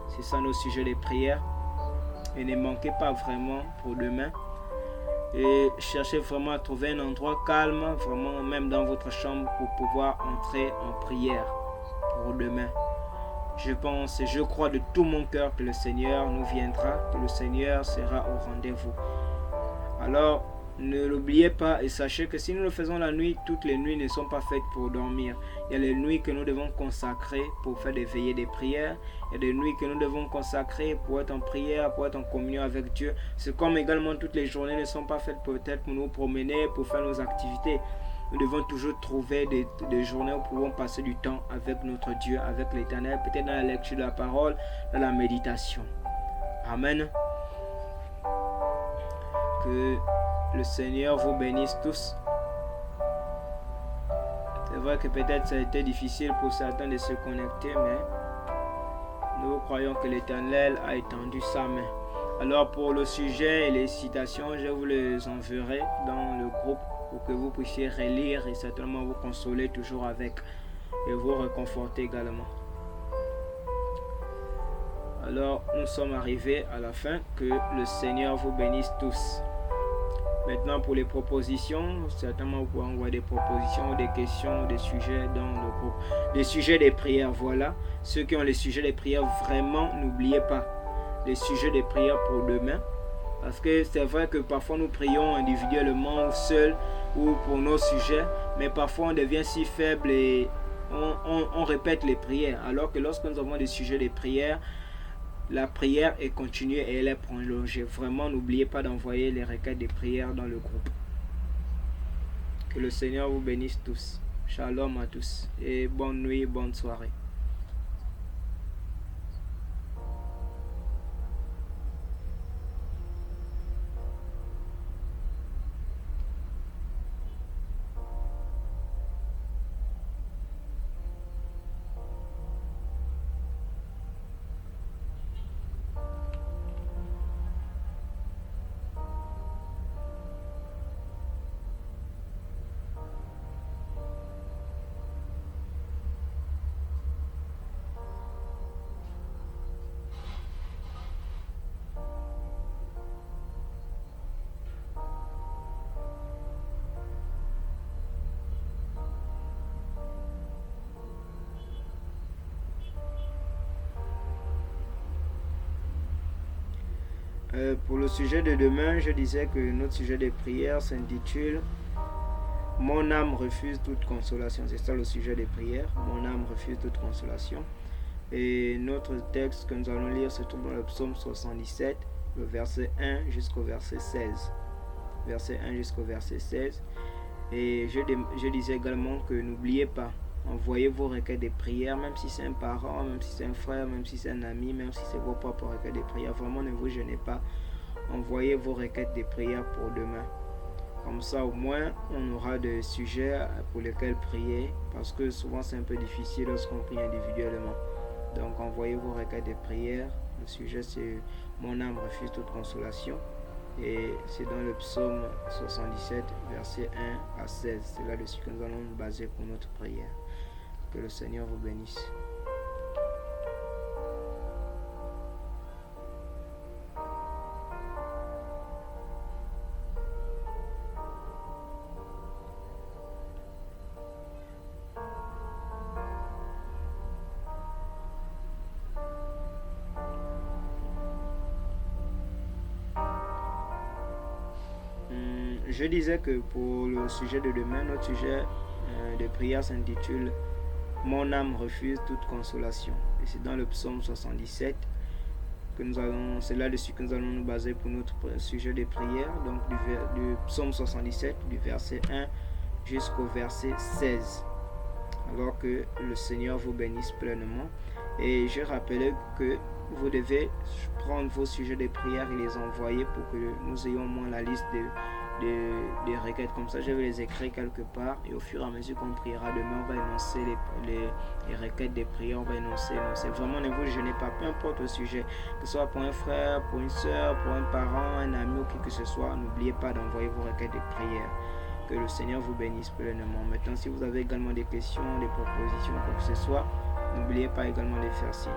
C'est ça nos sujets de prière. Et ne manquez pas vraiment pour demain. Et cherchez vraiment à trouver un endroit calme, vraiment même dans votre chambre pour pouvoir entrer en prière pour demain. Je pense et je crois de tout mon cœur que le Seigneur nous viendra, que le Seigneur sera au rendez-vous. Alors, ne l'oubliez pas et sachez que si nous le faisons la nuit, toutes les nuits ne sont pas faites pour dormir. Il y a les nuits que nous devons consacrer pour faire des veillées des prières. Il y a des nuits que nous devons consacrer pour être en prière, pour être en communion avec Dieu. C'est comme également toutes les journées ne sont pas faites peut-être pour nous promener, pour faire nos activités. Nous devons toujours trouver des journées où nous pouvons passer du temps avec notre Dieu, avec l'Éternel, peut-être dans la lecture de la parole, dans la méditation. Amen. Que le Seigneur vous bénisse tous. C'est vrai que peut-être ça a été difficile pour certains de se connecter, mais nous croyons que l'Éternel a étendu sa main. Alors pour le sujet et les citations, je vous les enverrai dans le groupe pour que vous puissiez relire et certainement vous consoler toujours avec et vous réconforter également. Alors nous sommes arrivés à la fin. Que le Seigneur vous bénisse tous. Maintenant pour les propositions, certainement vous pouvez envoyer des propositions ou des questions ou des sujets dans le groupe. Les sujets des prières, voilà. Ceux qui ont les sujets des prières, vraiment n'oubliez pas les sujets des prières pour demain. Parce que c'est vrai que parfois nous prions individuellement ou seuls ou pour nos sujets, mais parfois on devient si faible et on répète les prières. Alors que lorsque nous avons des sujets des prières, la prière est continue et elle est prolongée. Vraiment, n'oubliez pas d'envoyer les requêtes des prières dans le groupe. Que le Seigneur vous bénisse tous. Shalom à tous et bonne nuit, bonne soirée. Pour le sujet de demain, je disais que notre sujet de prière s'intitule Mon âme refuse toute consolation. C'est ça le sujet des prières. Mon âme refuse toute consolation. Et notre texte que nous allons lire se trouve dans le psaume 77, le verset 1 jusqu'au verset 16. Verset 1 jusqu'au verset 16. Et je disais également que n'oubliez pas, envoyez vos requêtes de prière, même si c'est un parent, même si c'est un frère, même si c'est un ami, même si c'est vos propres requêtes de prière. Vraiment, ne vous gênez pas. Envoyez vos requêtes de prière pour demain. Comme ça, au moins, on aura des sujets pour lesquels prier, parce que souvent, c'est un peu difficile lorsqu'on prie individuellement. Donc, envoyez vos requêtes de prière. Le sujet, c'est Mon âme refuse toute consolation. Et c'est dans le psaume 77, verset 1 à 16. C'est là-dessus que nous allons nous baser pour notre prière. Que le Seigneur vous bénisse. Je disais que pour le sujet de demain, notre sujet de prière s'intitule Mon âme refuse toute consolation. Et c'est dans le psaume 77 que c'est là-dessus que nous allons nous baser pour notre sujet de prière. Donc du psaume 77, du verset 1 jusqu'au verset 16. Alors que le Seigneur vous bénisse pleinement. Et je rappelais que vous devez prendre vos sujets de prière et les envoyer pour que nous ayons au moins la liste des requêtes. Comme ça, je vais les écrire quelque part et au fur et à mesure qu'on priera demain, on va énoncer les requêtes des prières, on va énoncer. Vraiment, ne vous gênez pas, peu importe le sujet, que ce soit pour un frère, pour une soeur, pour un parent, un ami ou qui que ce soit, n'oubliez pas d'envoyer vos requêtes de prière. Que le Seigneur vous bénisse pleinement. Maintenant, si vous avez également des questions, des propositions, quoi que ce soit, n'oubliez pas également de faire signe.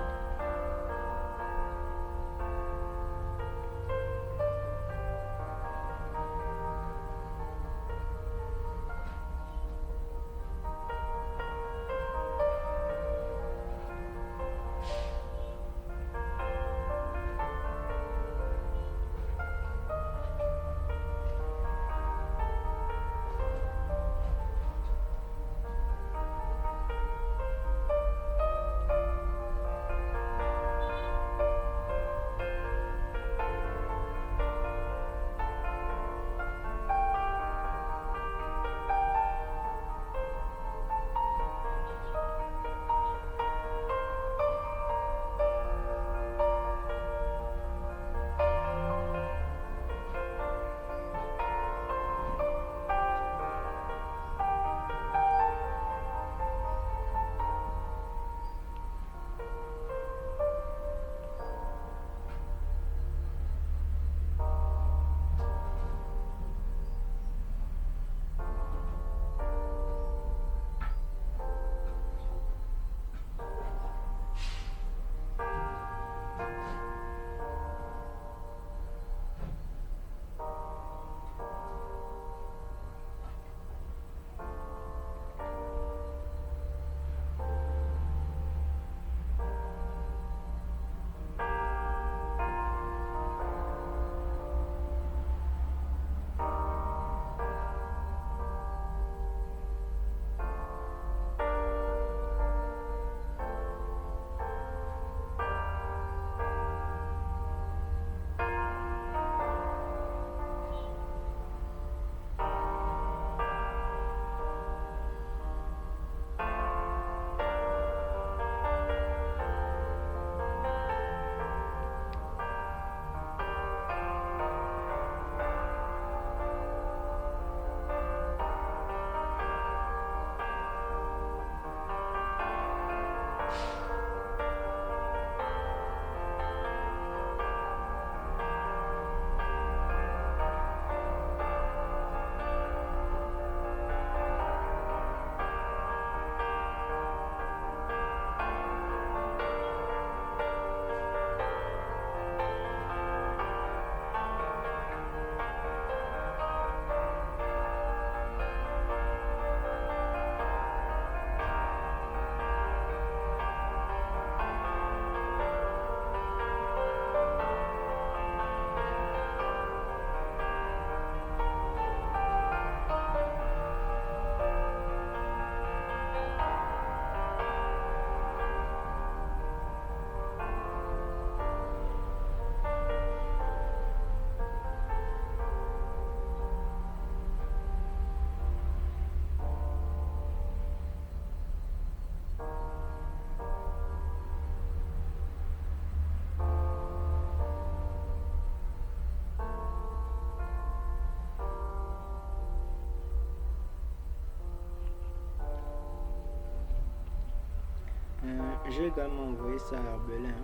J'ai également envoyé ça à Herbelin.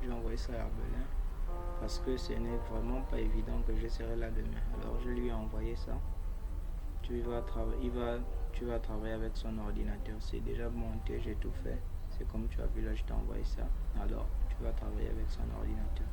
J'ai envoyé ça à Herbelin parce que ce n'est vraiment pas évident que je serai là demain. Alors je lui ai envoyé ça. Tu vas travailler avec son ordinateur. C'est déjà monté, j'ai tout fait. C'est comme tu as vu là, je t'ai envoyé ça. Alors tu vas travailler avec son ordinateur.